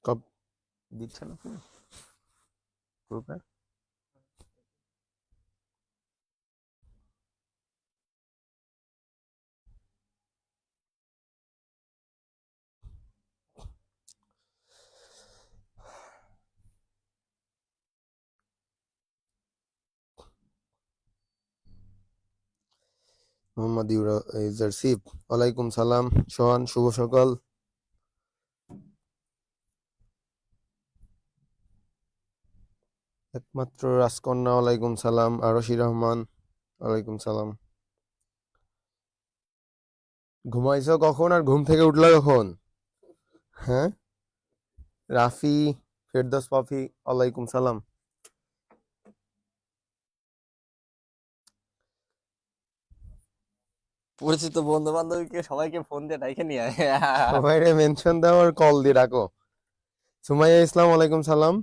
কব দিচ্ছেন আপনি গ্রুপে? মোহাম্মদ ইউজারসিফ, ওয়ালাইকুম সালাম। সোহান, শুভ সকাল। একমাত্র রাজকন্যা, ওয়ালাইকুম সালাম। আরশি রহমান, ওয়ালাইকুম সালাম। ঘুমাইছো কখন আর ঘুম থেকে উঠলা কখন? হ্যাঁ, রাফি, ফেরদৌস পাফি, ওয়ালাইকুম সালাম। পরিচিত বন্ধু বান্ধবীকে সবাইকে ফোন দিয়ে ডাইকে নিয়ে আয়। সবাই মেনশন দাও আর কল দিয়ে রাখো। সুমাইয়া ইসলাম, ওয়ালাইকুম সালাম।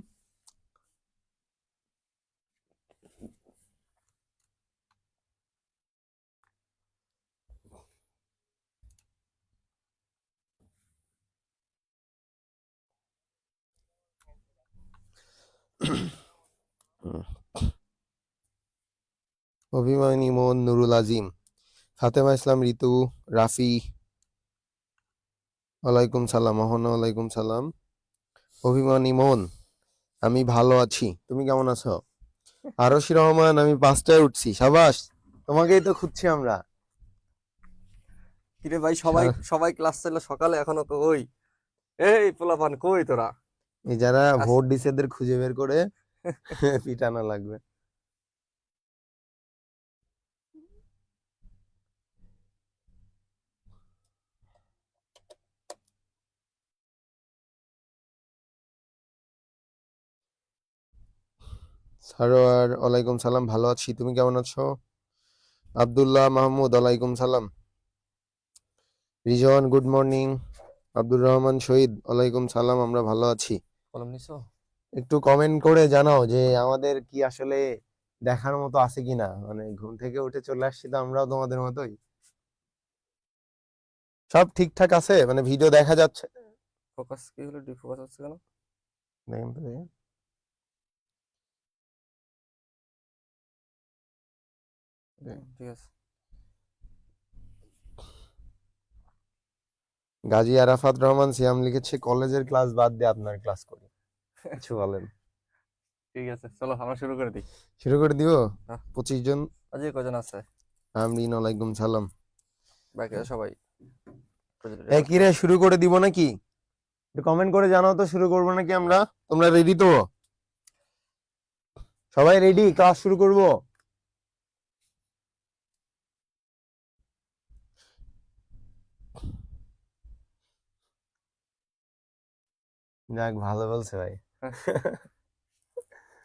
অভিমানী মন, নুরুল আজিম, ফাতেমা ইসলাম, ঋতু, রাফি, ওয়ালাইকুম সালাম। মোহন, ওয়ালাইকুম সালাম। অভিমানী মন, আমি ভালো আছি, তুমি কেমন আছো? আরশি রহমান, আমি 5টায় উঠছি। সাবাস, তোমাকেই তো খুঁজছি আমরা। কিরে ভাই, সবাই সবাই ক্লাস ছিল সকালে, এখনো তো ওই এই পোলাপান কই তোরা? এই যারা আস- ভোট দিছে এদের খুঁজে বের করে পিটানো লাগবে। সারোয়ার, ওয়ালাইকুম সালাম, ভালো আছি, তুমি কেমন আছো? আব্দুল্লাহ মাহমুদ, ওয়ালাইকুম সালাম। রিজন, গুড মর্নিং। আব্দুর রহমান শহীদ, ওয়ালাইকুম সালাম, আমরা ভালো আছি। কলম নিছো? একটু কমেন্ট করে জানাও যে আমাদের কি আসলে দেখার মতো আছে কিনা, মানে ঘুম থেকে উঠে চলে আসছি তো আমরাও তোমাদের মতোই। সব ঠিকঠাক আছে, মানে ভিডিও দেখা যাচ্ছে? ফোকাস কি হলো, ডিফোকাস হচ্ছে কেন? দেখেন তো, দেখেন। ঠিক আছে। গাজী আরাফাত রহমান সিয়াম লিখেছে, কলেজের ক্লাস বাদ দিয়ে আপনার ক্লাস করি, কিছু বলেন? ঠিক আছে, চলো আমরা শুরু করে দিই। শুরু করে দিব। হ্যাঁ, 25 জন। আজকে কজন আছে? আমরিন, ওয়ালাইকুম সালাম। বাকিরা সবাই কিরে, শুরু করে দিব নাকি? একটু কমেন্ট করে জানাও তো, শুরু করবো নাকি আমরা? তোমরা রেডি তো? সবাই রেডি, ক্লাস শুরু করব? যাক, ভালো বলছে ভাই।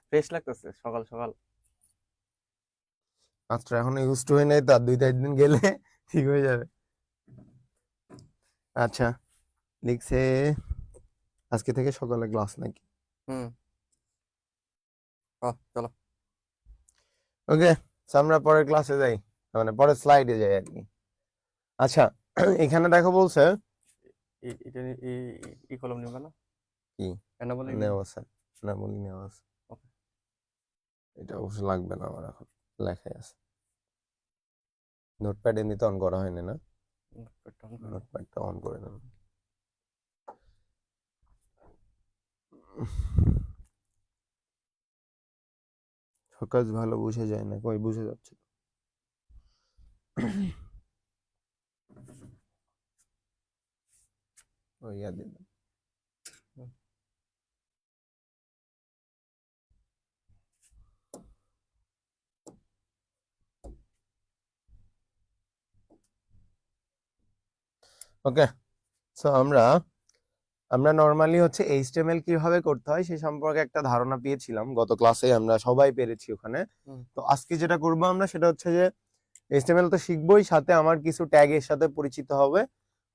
ফ্রেশ লাগতেছে সকাল সকাল। মাত্র এখনো ইউজ টু হয়ে নাই তো, আর 2-4 দিন গেলে ঠিক হয়ে যাবে। আচ্ছা, লিখছে আজকে থেকে সকালে ক্লাস নাকি? হুম, চলো। ওকে, আমরা পরের ক্লাসে যাই, মানে পরের স্লাইডে যাই আর কি। আচ্ছা, এখানে দেখো বলছে এটা ই কলম নিবা না? কি কেন বলি নেওয়া আছে, না বলি নেওয়া আছে। ওকে। এটা অবশ্য লাগবে না আমার, এখন লেখাই আছে। নোটপ্যাড এমনিতে অন করা হয়নি না? নোটপ্যাডটা অন করে নেব। ফোকাস ভালো বুঝে যায় না, কই বুঝে যাচ্ছে তো। ও ইয়া দিন। ওকে, সো আমরা নর্মালি হচ্ছে এইচটিএমএল কিভাবে করতে হয় সে সম্পর্কে একটা ধারণা পেয়েছিলাম গত ক্লাসে, আমরা সবাই পেরেছি ওখানে। তো আজকে যেটা করব আমরা সেটা হচ্ছে যে এইচটিএমএল তো শিখবোই, সাথে আমার কিছু ট্যাগের সাথে পরিচিত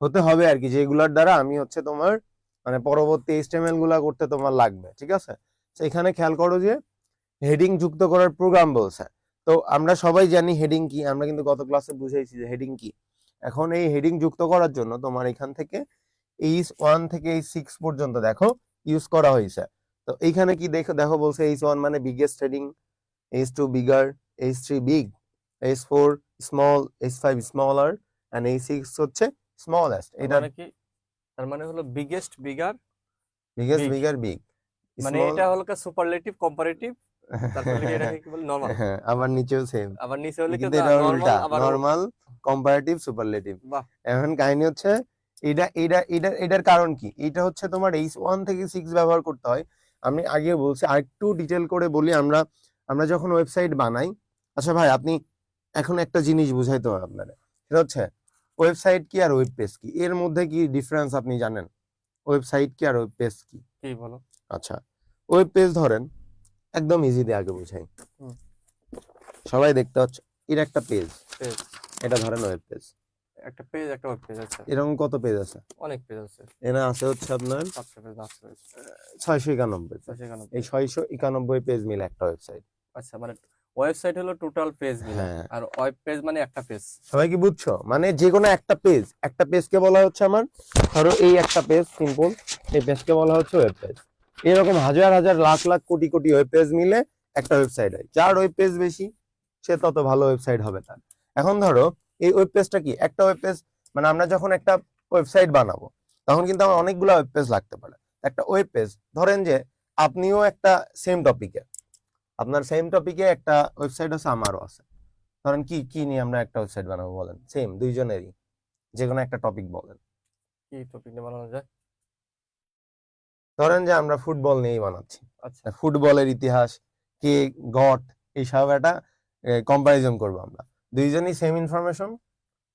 হতে হবে আর কি, যেগুলোর দ্বারা আমি হচ্ছে তোমার মানে পরবর্তী এইচটিএমএল গুলা করতে তোমার লাগবে, ঠিক আছে? তো এখানে খেয়াল করো যে হেডিং যুক্ত করার প্রোগ্রাম বলছে। তো আমরা সবাই জানি হেডিং কি, আমরা কিন্তু গত ক্লাসে বুঝাইছি যে হেডিং কি। এখন এই হেডিং যুক্ত করার জন্য তোমার এখান থেকে H1 থেকে H6 পর্যন্ত দেখো, ইউজ করা হয়েছে। তো এইখানে কি দেখো দেখো বলছে H1 মানে biggest heading, H2 bigger, H3 big, H4 small, H5 smaller and H6 হচ্ছে স্মলেস্ট। তার এটা মানে কি, তার মানে হলো biggest, bigger, biggest big, bigger big মানে স্মল। এটা হলো সুপারলেটিভ, কম্পারেটিভ, তারপর লিখে এটাকে কি বলে, নরমাল। হ্যাঁ, আবার নিচেও সেম, আবার নিচে হলে কি কিন্তু এটা নরমাল, উল্টা, আবার নরমাল, কম্পারেটিভ, সুপারলেটিভ। বাহ, এখন কাহিনী হচ্ছে এটার কারণ কি, এটা হচ্ছে তোমার H1 থেকে 6 ব্যবহার করতে হয়। আমি আগে বলছি, আরেকটু ডিটেল করে বলি। আমরা আমরা যখন ওয়েবসাইট বানাই, আচ্ছা ভাই আপনি এখন একটা জিনিস বুঝাইতে হবে আপনারা, সেটা হচ্ছে ওয়েবসাইট কি আর ওয়েব পেজ কি, এর মধ্যে কি ডিফারেন্স আপনি জানেন? ওয়েবসাইট কি আর ওয়েব পেজ কি? কি বলো? আচ্ছা, ওয়েব পেজ ধরেন, একদম ইজি দিয়ে আগে বুঝাই, হুম। সবাই দেখতে হচ্ছে এর একটা পেজ, পেজ, এটা ধরেন ওয়েব পেজ। একটা পেজ, একটা ওয়েব পেজ আছে, এরকম কত পেজ আছে? অনেক পেজ আছে, এখানে আছে হচ্ছে আপনার 700 পেজ, 800 পেজ, 691 পেজ। সেখানে। এই 691 পেজ মিলে একটা ওয়েবসাইট। আচ্ছা, মানে ওয়েবসাইট হলো টোটাল পেজ মিলে, হ্যাঁ, আর ওয়েব পেজ মানে একটা পেজ। সবাই কি বুঝছো? মানে যে কোনো একটা পেজ, একটা পেজকে বলা হচ্ছে আমার, ধরো এই একটা পেজ সিম্পল, এই পেজকে বলা হচ্ছে ওয়েব পেজ। এরকম হাজার হাজার লাখ লাখ কোটি কোটি ওয়েব পেজ মিলে একটা ওয়েবসাইট হয়। যার ওয়েব পেজ বেশি, সে তত ভালো ওয়েবসাইট হবে তার। এখন ধরো এই ওয়েব পেজটা কি, একটা ওয়েব পেজ, মানে আমরা যখন একটা ওয়েবসাইট বানাবো, তখন কিন্তু আমার অনেকগুলো ওয়েব পেজ লাগতে পারে। একটা ওয়েব পেজ ধরেন যে আপনিও একটা সেম টপিকে, আপনার সেম টপিকে একটা ওয়েবসাইট আছে, আমারও আছে। ধরেন কি কি নিয়ে আমরা একটা ওয়েবসাইট বানাবো বলেন, সেম দুইজনেরই, যে কোনো একটা টপিক বলেন। কি টপিক নিয়ে বানানো যায়? ধরেন যে আমরা ফুটবল নিয়েই বানাচ্ছি, আচ্ছা, ফুটবলের ইতিহাস, কে গট, এইসব একটা কম্পারিজন করবো আমরা। দুইজনই সেম ইনফরমেশন,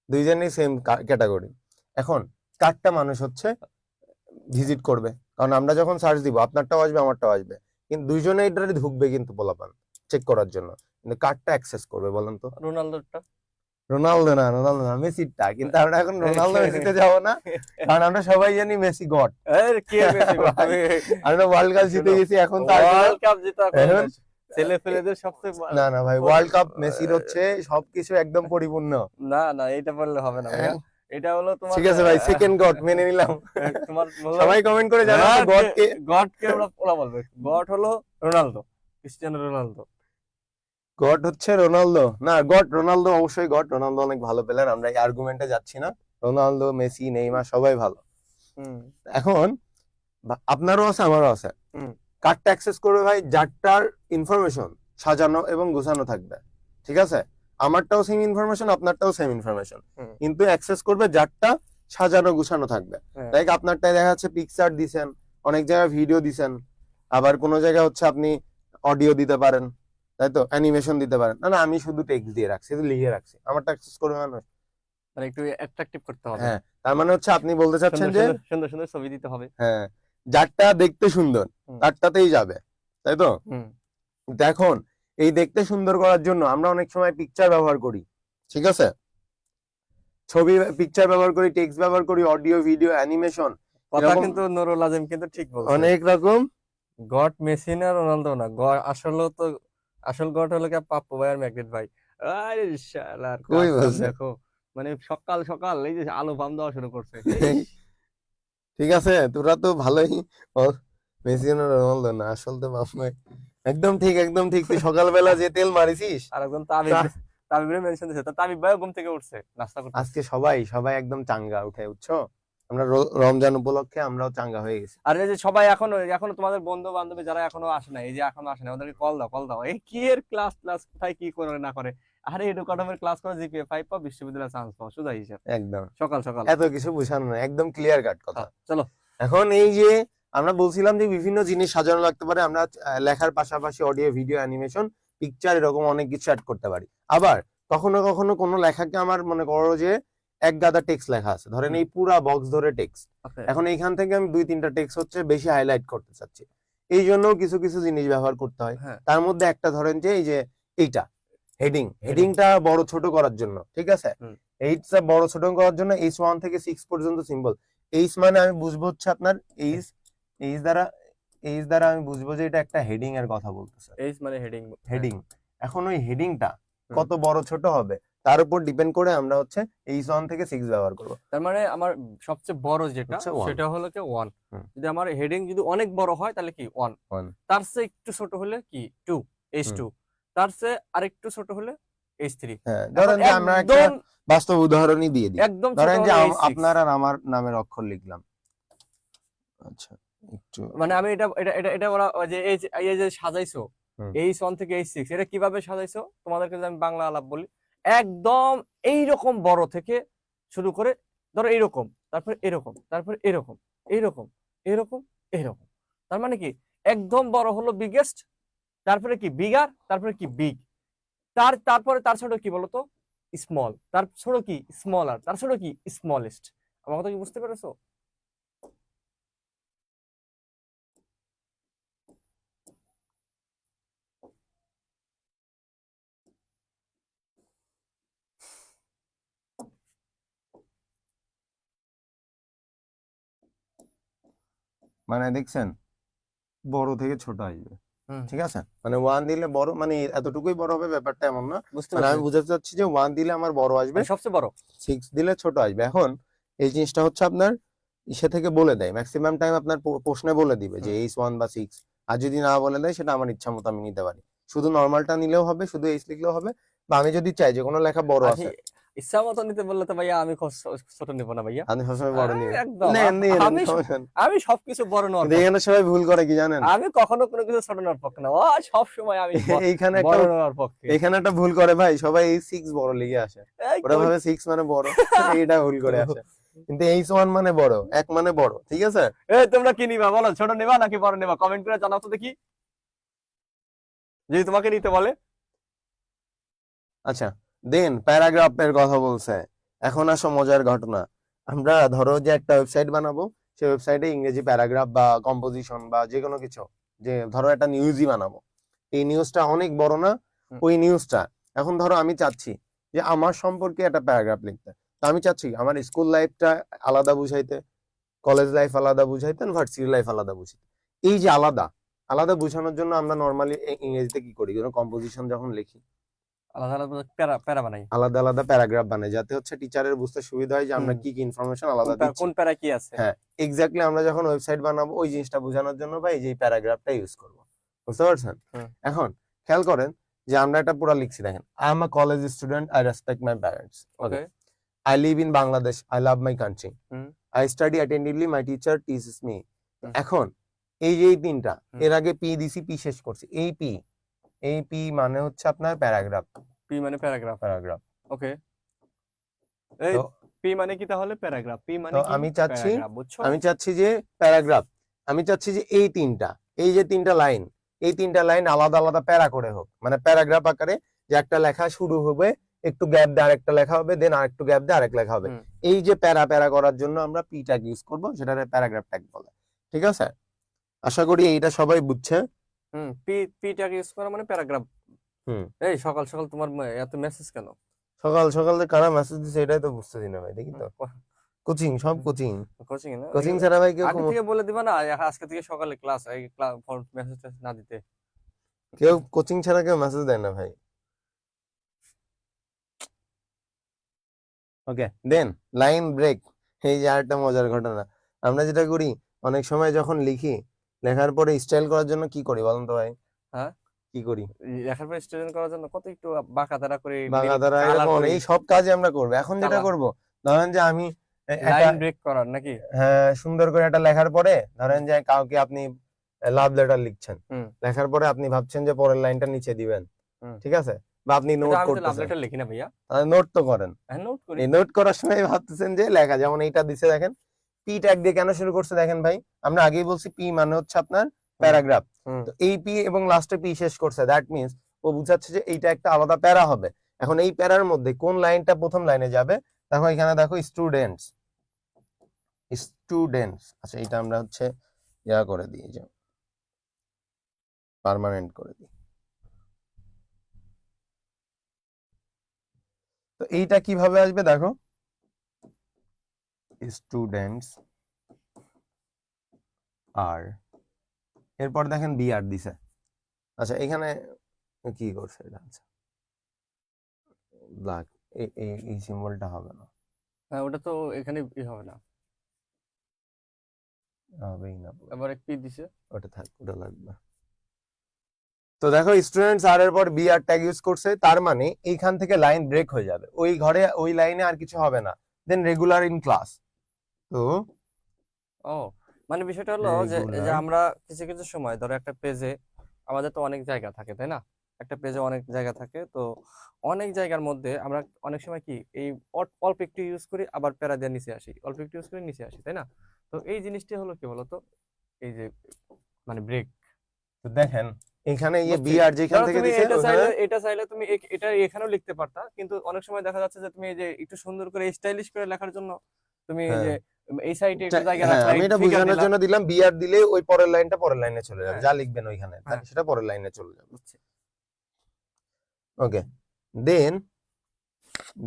দুইজনই সেম ক্যাটাগরি। এখন চারটা মানুষ হচ্ছে ভিজিট করবে, কারণ আমরা যখন সার্চ দিব আপনারটাও আসবে আমারটাও আসবে, কিন্তু দুইজনে এটারে ঢুকবে কিন্তু পোলাপান চেক করার জন্য, কিন্তু কার্ডটা অ্যাক্সেস করবে বলেন তো? রোনালদোরটা। রোনালদো না মেসিটা, কিন্তু আমরা এখন রোনালদো মেসিতে যাবো না, কারণ আমরা সবাই জানি মেসি গড। এর কি আর বেশি কথা? আমরা ওয়ার্ল্ড কাপ জিতে গেছি, এখন তার ওয়ার্ল্ড কাপ জেতা এখন ছেলে ফেলেদের সবচেয়ে না না ভাই, ওয়ার্ল্ড কাপ মেসির হচ্ছে সবকিছু একদম পরিপূর্ণ। না না, এটা বললে হবে না ভাইয়া, এটা হলো তোমার, ঠিক আছে ভাই, সেকেন্ড গড মেনে নিলাম। তোমার সবাই কমেন্ট করে জানাও গড কে। গড কে আমরা ওরা বলবে, গড হলো রোনালদো, ক্রিস্টিয়ানো রোনালদো। গড হচ্ছে রোনালদো না, গড রোনালদো, অবশ্যই গড, রোনালদো অনেক ভালো প্লেয়ার, আমরা এই আর্গুমেন্টে যাচ্ছি না। রোনালদো, মেসি, নেইমার সবাই ভালো। হুম, এখন আপনারও আছে আমারও আছে, হুম, কার্ডটা অ্যাক্সেস করবে ভাই যারটার ইনফরমেশন সাজানো এবং গোছানো থাকবে, ঠিক আছে? আমারটাও সেম ইনফরমেশন, আপনারটাও সেম ইনফরমেশন, হুম, কিন্তু অ্যাক্সেস করবে যারটা সাজানো গোছানো থাকবে। হ্যাঁ। লাইক আপনারটায় দেখা যাচ্ছে পিকচার দিছেন, অনেক জায়গায় ভিডিও দিছেন, আবার কোনো জায়গায় হচ্ছে আপনি অডিও দিতে পারেন, তাই তো, অ্যানিমেশন দিতে পারেন। না না, আমি শুধু টেক্সট দিয়ে রাখছি, শুধু লিখে রাখছি, আমারটা অ্যাক্সেস করবে মানুষ। মানে একটু অ্যাট্রাকটিভ করতে হবে, হ্যাঁ, তার মানে হচ্ছে আপনি বলতে চাচ্ছেন সুন্দর যে সুন্দর সুন্দর সুন্দর ছবি দিতে হবে। হ্যাঁ, যারটা দেখতে সুন্দর হুম, তারটাতেই যাবে, তাই তো? হুম, দেখুন, এই দেখতে সুন্দর করার জন্য আমরা অনেক সময় পিকচার ব্যবহার করি, ঠিক আছে? ছবি পিকচার ব্যবহার করি, টেক্সট ব্যবহার করি, অডিও, ভিডিও, অ্যানিমেশন, কথা এরকম কিন্তু নুরুল আজিম কিন্তু ঠিক বলছে, অনেক রকম। গড মেসি না রোনালদো না, গড আসলে তো, আসল গড হলো কি পাপ্পু ভাই আর ম্যাকডেড ভাই। আরে শালার কই কাজ কাম বলছে? দেখো, মানে সকাল সকাল এই যে আলো পাম দেওয়া শুরু করছে। ঠিক আছে, তোরা তো ভালোই। ও, মেসি না রোনালদো না, আসল তো বাপ ভাই। একদম ঠিক, একদম ঠিক, তুই সকালবেলা যে তেল মারিছিস। আর একজন তাবিব, তা- তাবিবের মেনশন দিছে, তা তাবিব ভাই ঘুম থেকে উঠছে নাস্তা করতে। আজকে সবাই সবাই একদম চাঙ্গা উঠে, বুঝছো? আমরা রমজান উপলক্ষে আমরাও চাঙ্গা হয়ে গেছি। আর এই যে সবাই এখনো এখনো তোমাদের বন্ধু বান্ধবী যারা এখনো আসে না, এই যে এখনো আসে না, ওদেরকে কল দাও, কল দাও, এই কি এর ক্লাস ক্লাস কোথায় কি করে না করে, আরে এডুকেটমের ক্লাস করে জিপিএ 5 পাও, বিশ্ববিদ্যালয়ে চান্স পাও, সোজা হিসাব, একদম, সকাল সকাল। এত কিছু বুঝানো না, একদম ক্লিয়ার কাট কথা। চলো, এখন এই যে আমরা বলছিলাম যে বিভিন্ন জিনিস সাজানো লাগতে পারে, আমরা লেখার পাশাপাশি অডিও, ভিডিও, অ্যানিমেশন, পিকচার, এরকম অনেক কিছু অ্যাড করতে পারি। আবার কখনো কখনো কোনো লেখাকে আমার মনে করো যে এক গাদা টেক্সট লেখা আছে, ধরেন এই পুরা বক্স ধরে টেক্সট, ওকে, এখন এইখান থেকে আমি 2-3টা টেক্সট হচ্ছে বেশি হাইলাইট করতে চাচ্ছি, এই জন্য কিছু কিছু জিনিস ব্যবহার করতে হয়। হ্যাঁ, তার মধ্যে একটা ধরেন যে এই যে এইটা হেডিংটা বড় ছোট করার জন্য, ঠিক আছে? হুম, এইটা বড় ছোট করার জন্য H1 থেকে 6 পর্যন্ত সিম্বল। এইচ মানে আমি বুঝবো হচ্ছে আপনার এইচ, এইচ দ্বারা, এইচ দ্বারা আমি বুঝবো যে এটা একটা হেডিং এর কথা বলতেছে, এইচ মানে হেডিং, হেডিং। এখন ওই হেডিংটা হুম। কত বড় ছোট হবে তার উপর ডিপেন্ড করে আমরা হচ্ছে H1 থেকে 6 ব্যবহার করব। তার মানে আমার সবচেয়ে বড় যেটা হচ্ছে 1। সেটা হলো কি 1। হুম। যদি আমার হেডিং যদি অনেক বড় হয় তাহলে কি 1, 1। তার চেয়ে একটু ছোট হলে কি 2, H2, তার চেয়ে আরেকটু ছোট হলে H3। হ্যাঁ, এখন ধরেন যে আমরা একটা একদম বাস্তব উদাহরণই দিয়ে দিই। একদম ছোট ধরেন যে হলো H6। আপনার আর আমার নামের অক্ষর লিখলাম। আচ্ছা, একটু মানে আমি এটা এটা এটা এটা ওরা ওই যে এই যে সাজাইছো হুম। H1 থেকে H6, এটা কিভাবে সাজাইছো তোমাদেরকে যদি আমি বাংলা আলাপ বলি, একদম এইরকম বড় থেকে শুরু করে ধরো এইরকম, তারপরে এরকম, তারপরে এরকম, এইরকম, এরকম, এরকম। তার মানে কি একদম বড় হলো বিগেস্ট, তারপরে কি বিগার, তারপরে কি বিগ, তারপরে তার ছোট কি বলতো স্মল, তার ছোট কি স্মলার, তার ছোট কি স্মলেস্ট। আমার কথা কি বুঝতে পেরেছো? মানে দেখছেন, বড় থেকে ছোট আসবে, হুম, ঠিক আছে? মানে 1 দিলে বড়, মানে এতটুকুই বড় হবে ব্যাপারটা এমন না। বুঝতে মানে আমি পারছি। বুঝাতে চাচ্ছি যে 1 দিলে আমার বড় আসবে, মানে সবচেয়ে বড়। 6 দিলে ছোট আসবে। এখন এই জিনিসটা হচ্ছে আপনার ইসে থেকে বলে দেয়, ম্যাক্সিমাম টাইম আপনার প্রশ্নে বলে দিবে যে হুম। H1 বা 6। আর যদি না বলে দেয় সেটা আমার ইচ্ছা মতো আমি নিতে পারি। শুধু নর্মালটা নিলেও হবে, শুধু H লিখলেও হবে, বা আমি যদি চাই যে কোনো লেখা বড় আরে আছে, ইচ্ছা মতো নিতে বললে তো ভাইয়া আমি ছোট নিব না ভাইয়া। আপনি সবসময় বড় নিবেন। একদম নেন নিয়ে নেন, আমি সমস্যা নেই। আমি সবকিছু বড় নেওয়ার কিন্তু পক্ষে। এখানে সবাই ভুল করে কি জানেন? আমি কখনো কোনো কিছু ছোট নেওয়ার পক্ষে না, ও সব সময় আমি এইখানে একটা বড় নেওয়ার পক্ষে। এখানে একটা ভুল করে ভাই, সবাই এই 6 বড় লিখে আসে। এই ওরা কই- ভাবে 6 মানে বড়, এইটা ভুল করে আসে। কিন্তু H1 মানে বড়, 1 মানে বড়, ঠিক আছে? এই তোমরা কি নিবা বলো, ছোট নিবা নাকি বড় নিবা? কমেন্ট করে জানাও তো দেখি, যদি তোমাকে নিতে বলে। আচ্ছা, দেন প্যারাগ্রাফের কথা বলছে। এখন আসো মজার ঘটনা। আমরা ধরো যে একটা ওয়েবসাইট বানাবো, সেই ওয়েবসাইটে ইংরেজি প্যারাগ্রাফ বা কম্পোজিশন বা যে কোনো কিছু, যে ধরো একটা নিউজই বানাবো, এই নিউজটা অনেক বড় না, হুম। ওই নিউজটা এখন ধরো আমি চাচ্ছি যে আমার সম্পর্কে একটা প্যারাগ্রাফ লিখতে। তো আমি চাচ্ছি আমার স্কুল লাইফটা আলাদা বুঝাইতে, কলেজ লাইফ আলাদা বুঝাইতে, ভার্সিটি লাইফ আলাদা বুঝাইতে। এই যে আলাদা আলাদা বোঝানোর জন্য আমরা নর্মালি ইংরেজিতে কি করি, কম্পোজিশন যখন লিখি আলাদা আলাদা প্যারা প্যারা বানাই। আলাদা আলাদা প্যারাগ্রাফ বানাই, যাতে হচ্ছে টিচারের বুঝতে সুবিধা হয় যে আমরা হুম। কি কি ইনফরমেশন কোন আলাদা দিচ্ছি। কোন প্যারা কি আছে। হ্যাঁ, এক্স্যাক্টলি। আমরা যখন ওয়েবসাইট বানাবো ওই জিনিসটা বোঝানোর জন্য ভাই যে প্যারাগ্রাফটা ইউজ করব, বুঝতে পারছেন? হুম। এখন খেয়াল করেন যে আমরা এটা পুরো লিখছি, দেখেন, I am a college student, I respect my parents, okay, okay. I live in Bangladesh, I love my country, hmm. I study attentively, my teacher teaches me. Hmm. এখন এই যে এই তিনটা, হুম। এর আগে পি দিছি, পি শেষ করছি, এই পি মানে হচ্ছে আপনার প্যারাগ্রাফ, পি মানে প্যারাগ্রাফ। প্যারাগ্রাফ। ওকে। এই তো পি মানে কি তাহলে প্যারাগ্রাফ, পি মানে তো কি প্যারাগ্রাফ, বুঝছো? আমি চাচ্ছি যে প্যারাগ্রাফ, আমি চাচ্ছি যে এই তিনটা, এই যে তিনটা লাইন, এই তিনটা লাইন আলাদা আলাদা প্যারা করে হোক, মানে প্যারাগ্রাফ আকারে, যে একটা লেখা শুরু হবে, একটু গ্যাপ দিয়ে আরেকটা লেখা হবে, দেন আরেকটু গ্যাপ দিয়ে আরেক লেখা হবে। হুম। এই যে প্যারা প্যারা করার জন্য আমরা পি ট্যাগ ইউজ করবো, সেটা প্যারাগ্রাফ ট্যাগ বলে, ঠিক আছে? আশা করি এইটা সবাই বুঝছে। হুম। পিটাকে ইউজ করা মানে প্যারাগ্রাফ। হুম। এই সকাল সকাল তোমার এত মেসেজ কেন? সকাল সকাল যে কারা মেসেজ দিছে এটাই তো বুঝতেছি না ভাই, দেখি তো। কোচিং, সব কোচিং। কোচিং না কোচিং ছাড়া ভাই কেউ আগে থেকে বলে দিবা না, আজকে থেকে সকালে ক্লাস, এই মেসেজ না দিতে। কেউ কোচিং ছাড়া কেউ মেসেজ দেয় না ভাই। ওকে, দেন লাইন ব্রেক। এই যে আরেকটা মজার ঘটনা, আমরা যেটা করি অনেক সময় যখন লিখি, লেখার পরে স্টাইল করার জন্য কি করি বলেন তো ভাই? হ্যাঁ, কি করি? লেখার পর স্টুডেন্ট করার জন্য কত একটু বাঁকা তারা করে, বাংলা দ্বারা কালার এরকম করি, এই সব কাজে আমরা করবো। এখন যেটা কালার, করব, ধরেন যে আমি একটা লাইন ব্রেক করার নাকি? হ্যাঁ, সুন্দর করে একটা লেখার পরে ধরেন যে কাউকে আপনি লাভ লেটার লিখছেন, হুম। লেখার পরে আপনি ভাবছেন যে পরের লাইনটা নিচে দিবেন, হুম। ঠিক আছে? বা আপনি কিন্তু নোট আমি তো লাভ করতেছেন, লেটার লিখি না ভাইয়া। নোট তো করেন। হ্যাঁ, নোট করি। এই নোট করার সময় ভাবতেছেন যে লেখা, যেমন এইটা দিছে দেখেন, পি ট্যাগ দিয়ে কেন শুরু করছে দেখেন ভাই, আমরা আগেই বলছি পি মানে হচ্ছে আপনার প্যারাগ্রাফ। হুম। তো এই পি এবং লাস্টে পি শেষ করছে, দ্যাট মিন্স ও বুঝাচ্ছে যে এইটা একটা আলাদা প্যারা হবে। এখন এই প্যারার মধ্যে কোন লাইনটা প্রথম লাইনে যাবে, দেখো এখানে দেখো স্টুডেন্টস, স্টুডেন্টস। আচ্ছা, এটা আমরা হচ্ছে ইয়া করে দিই, যে পার্মানেন্ট করে দিই। তো এইটা কিভাবে আসবে দেখো, স্টুডেন্টস আর, এরপর দেখেন বি আর দিছে। আচ্ছা, এখানে কি করছে এটা? আচ্ছা, ব্ল্যাক, এই সিম্বলটা হবে না, হ্যাঁ ওটা তো এখানে হবে না, হবেই না, আবার এক পি দিছে। ওটা থাক, ওটা লাগবে। তো দেখো স্টুডেন্টস আর এর পর বি আর ট্যাগ ইউজ করছে, তার মানে এইখান থেকে লাইন ব্রেক হয়ে যাবে, ওই ঘরে ওই লাইনে আর কিছু হবে না, দেন রেগুলার ইন ক্লাস। তো ও মানে বিষয়টা হলো যে রেগুলার আমরা কিছু কিছু সময় ধরো একটা পেজে আমাদের তো অনেক জায়গা থাকে তাই না, একটা পেজে অনেক জায়গা থাকে, তো অনেক জায়গার মধ্যে আমরা অনেক সময় কি এই অল্প একটু ইউজ করি আবার প্যারা দিয়ে নিচে আসি, অল্প একটু ইউজ করে নিচে আসি তাই না। তো এই জিনিসটি হলো কি বলতো, এই যে মানে ব্রেক। তো দেখেন এখানে এই বি বুঝছি। আর যেখান ধরো থেকে তুমি দিছে ওখানে এটা চাইলে তুমি এটা এখানেও লিখতে পারতা, কিন্তু অনেক সময় দেখা যাচ্ছে যে তুমি এই যে একটু সুন্দর করে স্টাইলিশ করে লেখার জন্য তুমি এই যে হ্যাঁ এই সাইডে একটু জায়গা হ্যাঁ রাখলা, আমি এটা ফিগার বোঝানোর দিলা। জন্য দিলাম, বি আর দিলে ওই পরের লাইনটা পরের লাইনে চলে যাবে, হ্যাঁ যা লিখবেন ওইখানে হ্যাঁ সেটা পরের লাইনে চলে যাবে। বুঝছি। ওকে, দেন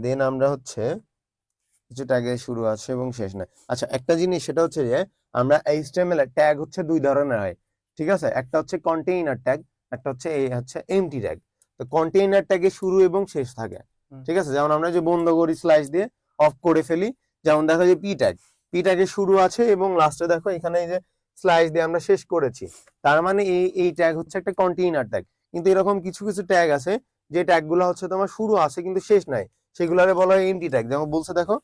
দেন আমরা হচ্ছে কিছু ট্যাগে শুরু আছে এবং শেষ নাই। আচ্ছা একটা জিনিস সেটা হচ্ছে যে আমরা এইচটিএমএল এর ট্যাগ হচ্ছে দুই ধরনের হয়, ঠিক আছে, একটা হচ্ছে কন্টেইনার ট্যাগ, একটা হচ্ছে এই হচ্ছে এমটি ট্যাগ। তো কন্টেইনার ট্যাগে শুরু এবং শেষ থাকে, হুম। ঠিক আছে, যেমন আমরা যে বন্ধ করি স্ল্যাশ দিয়ে অফ করে ফেলি, যেমন দেখো যে পি ট্যাগে শুরু আছে এবং লাস্টে দেখো এখানে এই যে স্ল্যাশ দিয়ে আমরা শেষ করেছি, তার মানে এই ট্যাগ হচ্ছে একটা কন্টেইনার ট্যাগ। কিন্তু এরকম কিছু কিছু ট্যাগ আছে যে ট্যাগগুলো হচ্ছে তোমার শুরু আছে কিন্তু শেষ নাই, সেগুলারে বলা হয় এমটি ট্যাগ। যেমন বলছে দেখো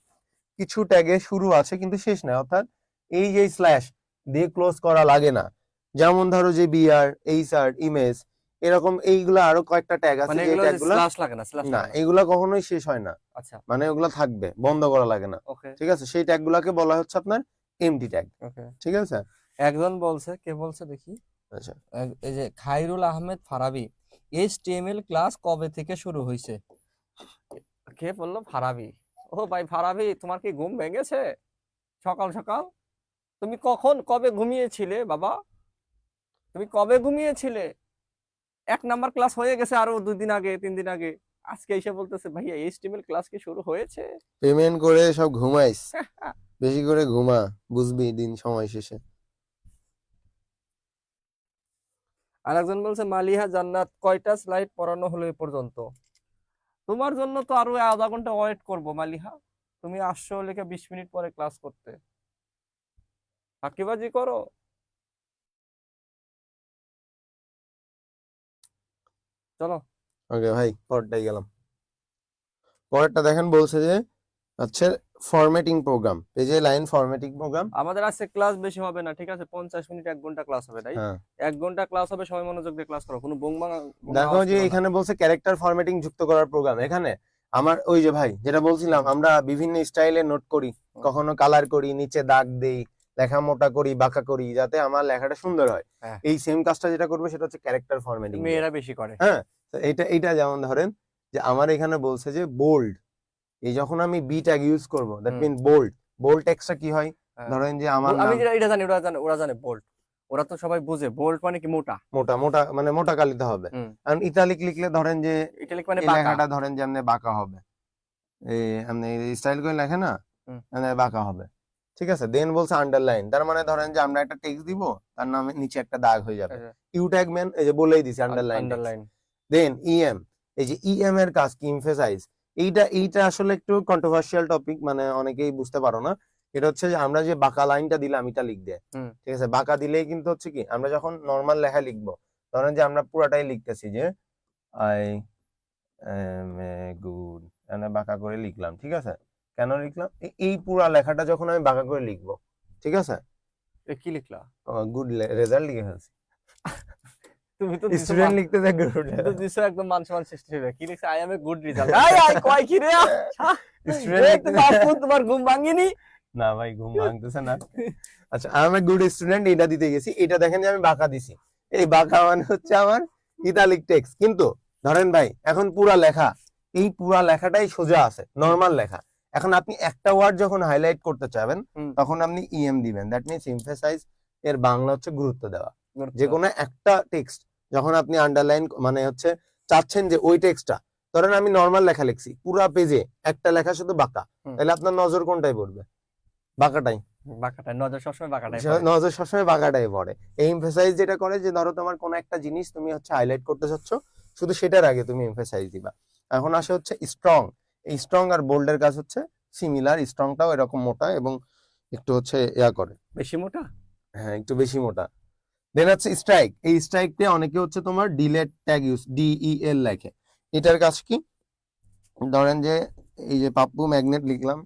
কিছু ট্যাগে শুরু আছে কিন্তু শেষ নাই, অর্থাৎ এই যে স্ল্যাশ দিয়ে ক্লোজ করা লাগে না, যেমন ধরো যে বিআর, এইচআর, ইমেজ, এরকম এইগুলা আরো কয়েকটা ট্যাগ আছে মানে যে এগুলো ট্যাগগুলা স্ল্যাশ লাগে না, স্ল্যাশ না, লাগে না। এগুলা কখনোই শেষ হয় না, আচ্ছা মানে ওগুলা থাকবে, বন্ধ করা লাগে না, ওকে ঠিক আছে, সেই ট্যাগগুলাকে বলা হচ্ছে আপনার এমটি ট্যাগ, ওকে। ঠিক আছে। একজন বলছে, কে বলছে দেখি, আচ্ছা এই যে খায়রুল আহমেদ ফারাবি, এইচটিএমএল ক্লাস কবে থেকে শুরু হয়েছে? কে বললো? ফারাবি। ও ভাই ফারাবি, তোমার কি ঘুম ভেঙেছে সকাল সকাল? তুমি কবে ঘুমিয়েছিলে বাবা? তুমি কবে ঘুমিয়েছিলে? 1 নাম্বার ক্লাস হয়ে গেছে আরো 2 দিন আগে 3 দিন আগে, আজকে এসে বলতেছে ভাইয়া এইচটিএমএল ক্লাস কি শুরু হয়েছে? পেমেন্ট করে সব ঘুমাইস, বেশি করে ঘুমা, বুঝবি দিন সময় শেষে। আর একজন বলছে মালিহা জান্নাত, কয়টা স্লাইড পড়ানো হলো এ পর্যন্ত? তোমার জন্য তো আরো আধা ঘন্টা ওয়েট করবো মালিহা, তুমি আসছো লেখা 20 মিনিট পরে ক্লাস করতে, ফাঁকিবাজি করো। চলো ওকে ভাই, পরেরটাই গেলাম। পরেরটা দেখেন বলছে যে হচ্ছে ফরম্যাটিং প্রোগ্রাম, পেজে লাইন ফরম্যাটিং প্রোগ্রাম। আমাদের আজকে ক্লাস বেশি হবে না, ঠিক আছে, 50 মিনিট 1 ঘন্টা ক্লাস হবে তাই। হ্যাঁ 1 ঘন্টা ক্লাস হবে, সবাই মনোযোগ দিয়ে ক্লাস করো, কোনো বোংবাং দেখো আওয়াজ যে করো না। এখানে বলছে ক্যারেক্টার ফরম্যাটিং যুক্ত করার প্রোগ্রাম, এখানে আমার ওই যে ভাই যেটা বলছিলাম আমরা বিভিন্ন স্টাইলে নোট করি, কখনো কালার করি, নিচে দাগ দেই, লেখা মোটা করি, বাঁকা করি, যাতে আমার লেখাটা সুন্দর হয়। হ্যাঁ এই সেম কাজটা যেটা করবে সেটা হচ্ছে ক্যারেক্টার ফরম্যাটিং। মেয়েরা বেশি করে। হ্যাঁ, তো এইটা যেমন ধরেন যে আমার এখানে বলছে যে বোল্ড, এই যখন আমি বি ট্যাগ ইউজ করব, that hmm. Mean bold, bold টেক্সটটা কি হয়, হ্যাঁ। ধরেন যে আমার আমি নাম যেটা এটা জানি, ওরা জানে বোল্ট, ওরা তো সবাই বুঝে বোল্ট মানে কি মোটা। মোটা মোটা মানে মোটা কালিতে হবে, হুম। কারণ ইতালিক লিখলে ধরেন যে ইটালিক মানে এই বাঁকা। লেখাটা ধরেন যে এমনি বাঁকা হবে, এই এমনি স্টাইল করে লেখে না, হুম। এমনি বাঁকা হবে, ঠিক আছে। দেন বলছে আন্ডারলাইন, তার মানে ধরেন যে আমরা একটা টেক্সট দিব, তার নামে নিচে একটা দাগ হয়ে যাবে, ইউ ট্যাগ ম্যান এই যে বলেই দিছি আন্ডারলাইন। আন্ডারলাইন। দেন ইএম, এই যে ইএম এর কাজ কি, এমফেসাইজ। এইটা আসলে একটু কন্ট্রোভার্সিয়াল টপিক, মানে অনেকেই বুঝতে পারো না। এটা হচ্ছে যে আমরা যে বাঁকা লাইনটা দিলাম ইটালিক দিয়ে, হুম। ঠিক আছে, বাঁকা দিলেই কিন্তু হচ্ছে কি আমরা যখন নর্মাল লেখা লিখবো, ধরেন যে আমরা পুরাটাই লিখতেছি যে আই এম এ গুড, মানে বাঁকা করে লিখলাম, ঠিক আছে, কেন লিখলাম, এই পুরা লেখাটা যখন আমি বাঁকা করে লিখবো, ঠিক আছে, কি লিখলা? গুড রেজাল্ট লিখে ফেলছি, তুমি তো স্টুডেন্ট লিখতে দেখ তুমি তো দিছো একদম মান সম্মান সৃষ্টি হবে, কি লিখছে? I M a good result. I কয় কি রে? স্টুডেন্ট তোমার ঘুম ভাঙিনি? না ভাই, ঘুম ভাঙতেছে না। আচ্ছা, আমি গুড স্টুডেন্ট এটা দিতে গেছি, এটা দেখেন যে আমি বাঁকা দিছি, এই বাঁকা মানে হচ্ছে আমার ইতালিক টেক্সট। কিন্তু ধরেন ভাই এখন পুরা লেখা, এই পুরা লেখাটাই সোজা আছে, নরমাল লেখা, এখন আপনি একটা ওয়ার্ড যখন হাইলাইট করতে চাবেন তখন আপনি ইএম দিবেন, দ্যাট মিনস এমফাসাইজ, এর বাংলা হচ্ছে গুরুত্ব দেওয়া। যে কোনো একটা টেক্সট যখন আপনি আন্ডারলাইন মানে হচ্ছে চাচ্ছেন যে ওই টেক্সটটা, ধরেন আমি নরমাল লেখা লিখছি পুরা পেজে, একটা লেখা শুধু বাঁকা, তাহলে আপনার নজর কোনটাই পড়বে? বাঁকাটাই। বাঁকাটাই নজর সবসময় বাঁকাটাই পড়ে। নজর সবসময় বাঁকাটাই পড়ে। এই এমফাসাইজ যেটা করে যে ধরো তোমার কোনো একটা জিনিস তুমি হচ্ছে হাইলাইট করতে চাচ্ছ, শুধু সেটার আগে তুমি এমফাসাইজ দিবা। এখন আসে হচ্ছে স্ট্রং, এই স্ট্রং আর বোল্ডের কাজ হচ্ছে সিমিলার, স্ট্রংটাও এরকম মোটা এবং একটু হচ্ছে ইয়া করে, বেশি মোটা। হ্যাঁ একটু বেশি মোটা। দেন হচ্ছে স্ট্রাইক, এই স্ট্রাইকতে অনেকে হচ্ছে তোমার ডিলেট ট্যাগ ইউজ, DEL লেখে। এটার কাজ কি, ধরেন যে এই যে পাপ্পু ম্যাগনেট লিখলাম,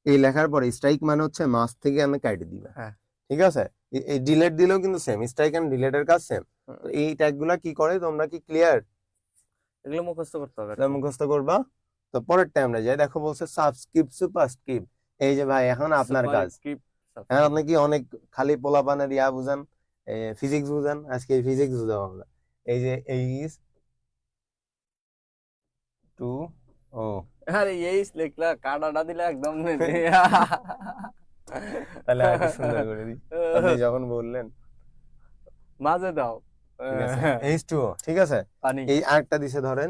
এই লেখার পরে স্ট্রাইক মানে হচ্ছে মাস থেকে আমি কাটে দিবে, হ্যাঁ। ঠিক আছে। এই ডিলেট দিলেও কিন্তু সেম, স্ট্রাইক এন্ড ডিলেটের কাজ সেম। তো এই ট্যাগ গুলা কি করে তোমরা কি ক্লিয়ার? এগুলো মুখস্থ করতে হবে আর এটা কি। মুখস্থ করবা। তো পরের টাইমে যাই, দেখো বলছে সাবস্ক্রিপ সুপারস্ক্রিপ। এই যে ভাই এখন আপনার কাজ, Superscript, এখন আপনি কি অনেক খালি পোলাপানের ইয়া বুঝান, ফিজিক্স বুঝান, আজকে ফিজিক্স বুঝাবো আমরা। এই যে এইচ টু ও, আরে এই লিখলা কাটাটা দিলে একদম তাহলে আর একটু সুন্দর করে দিই, আপনি যখন বললেন। মাঝে দাও। ঠিক আছে, H2O, ঠিক আছে। পানি। এই আরেকটা দিছে ধরেন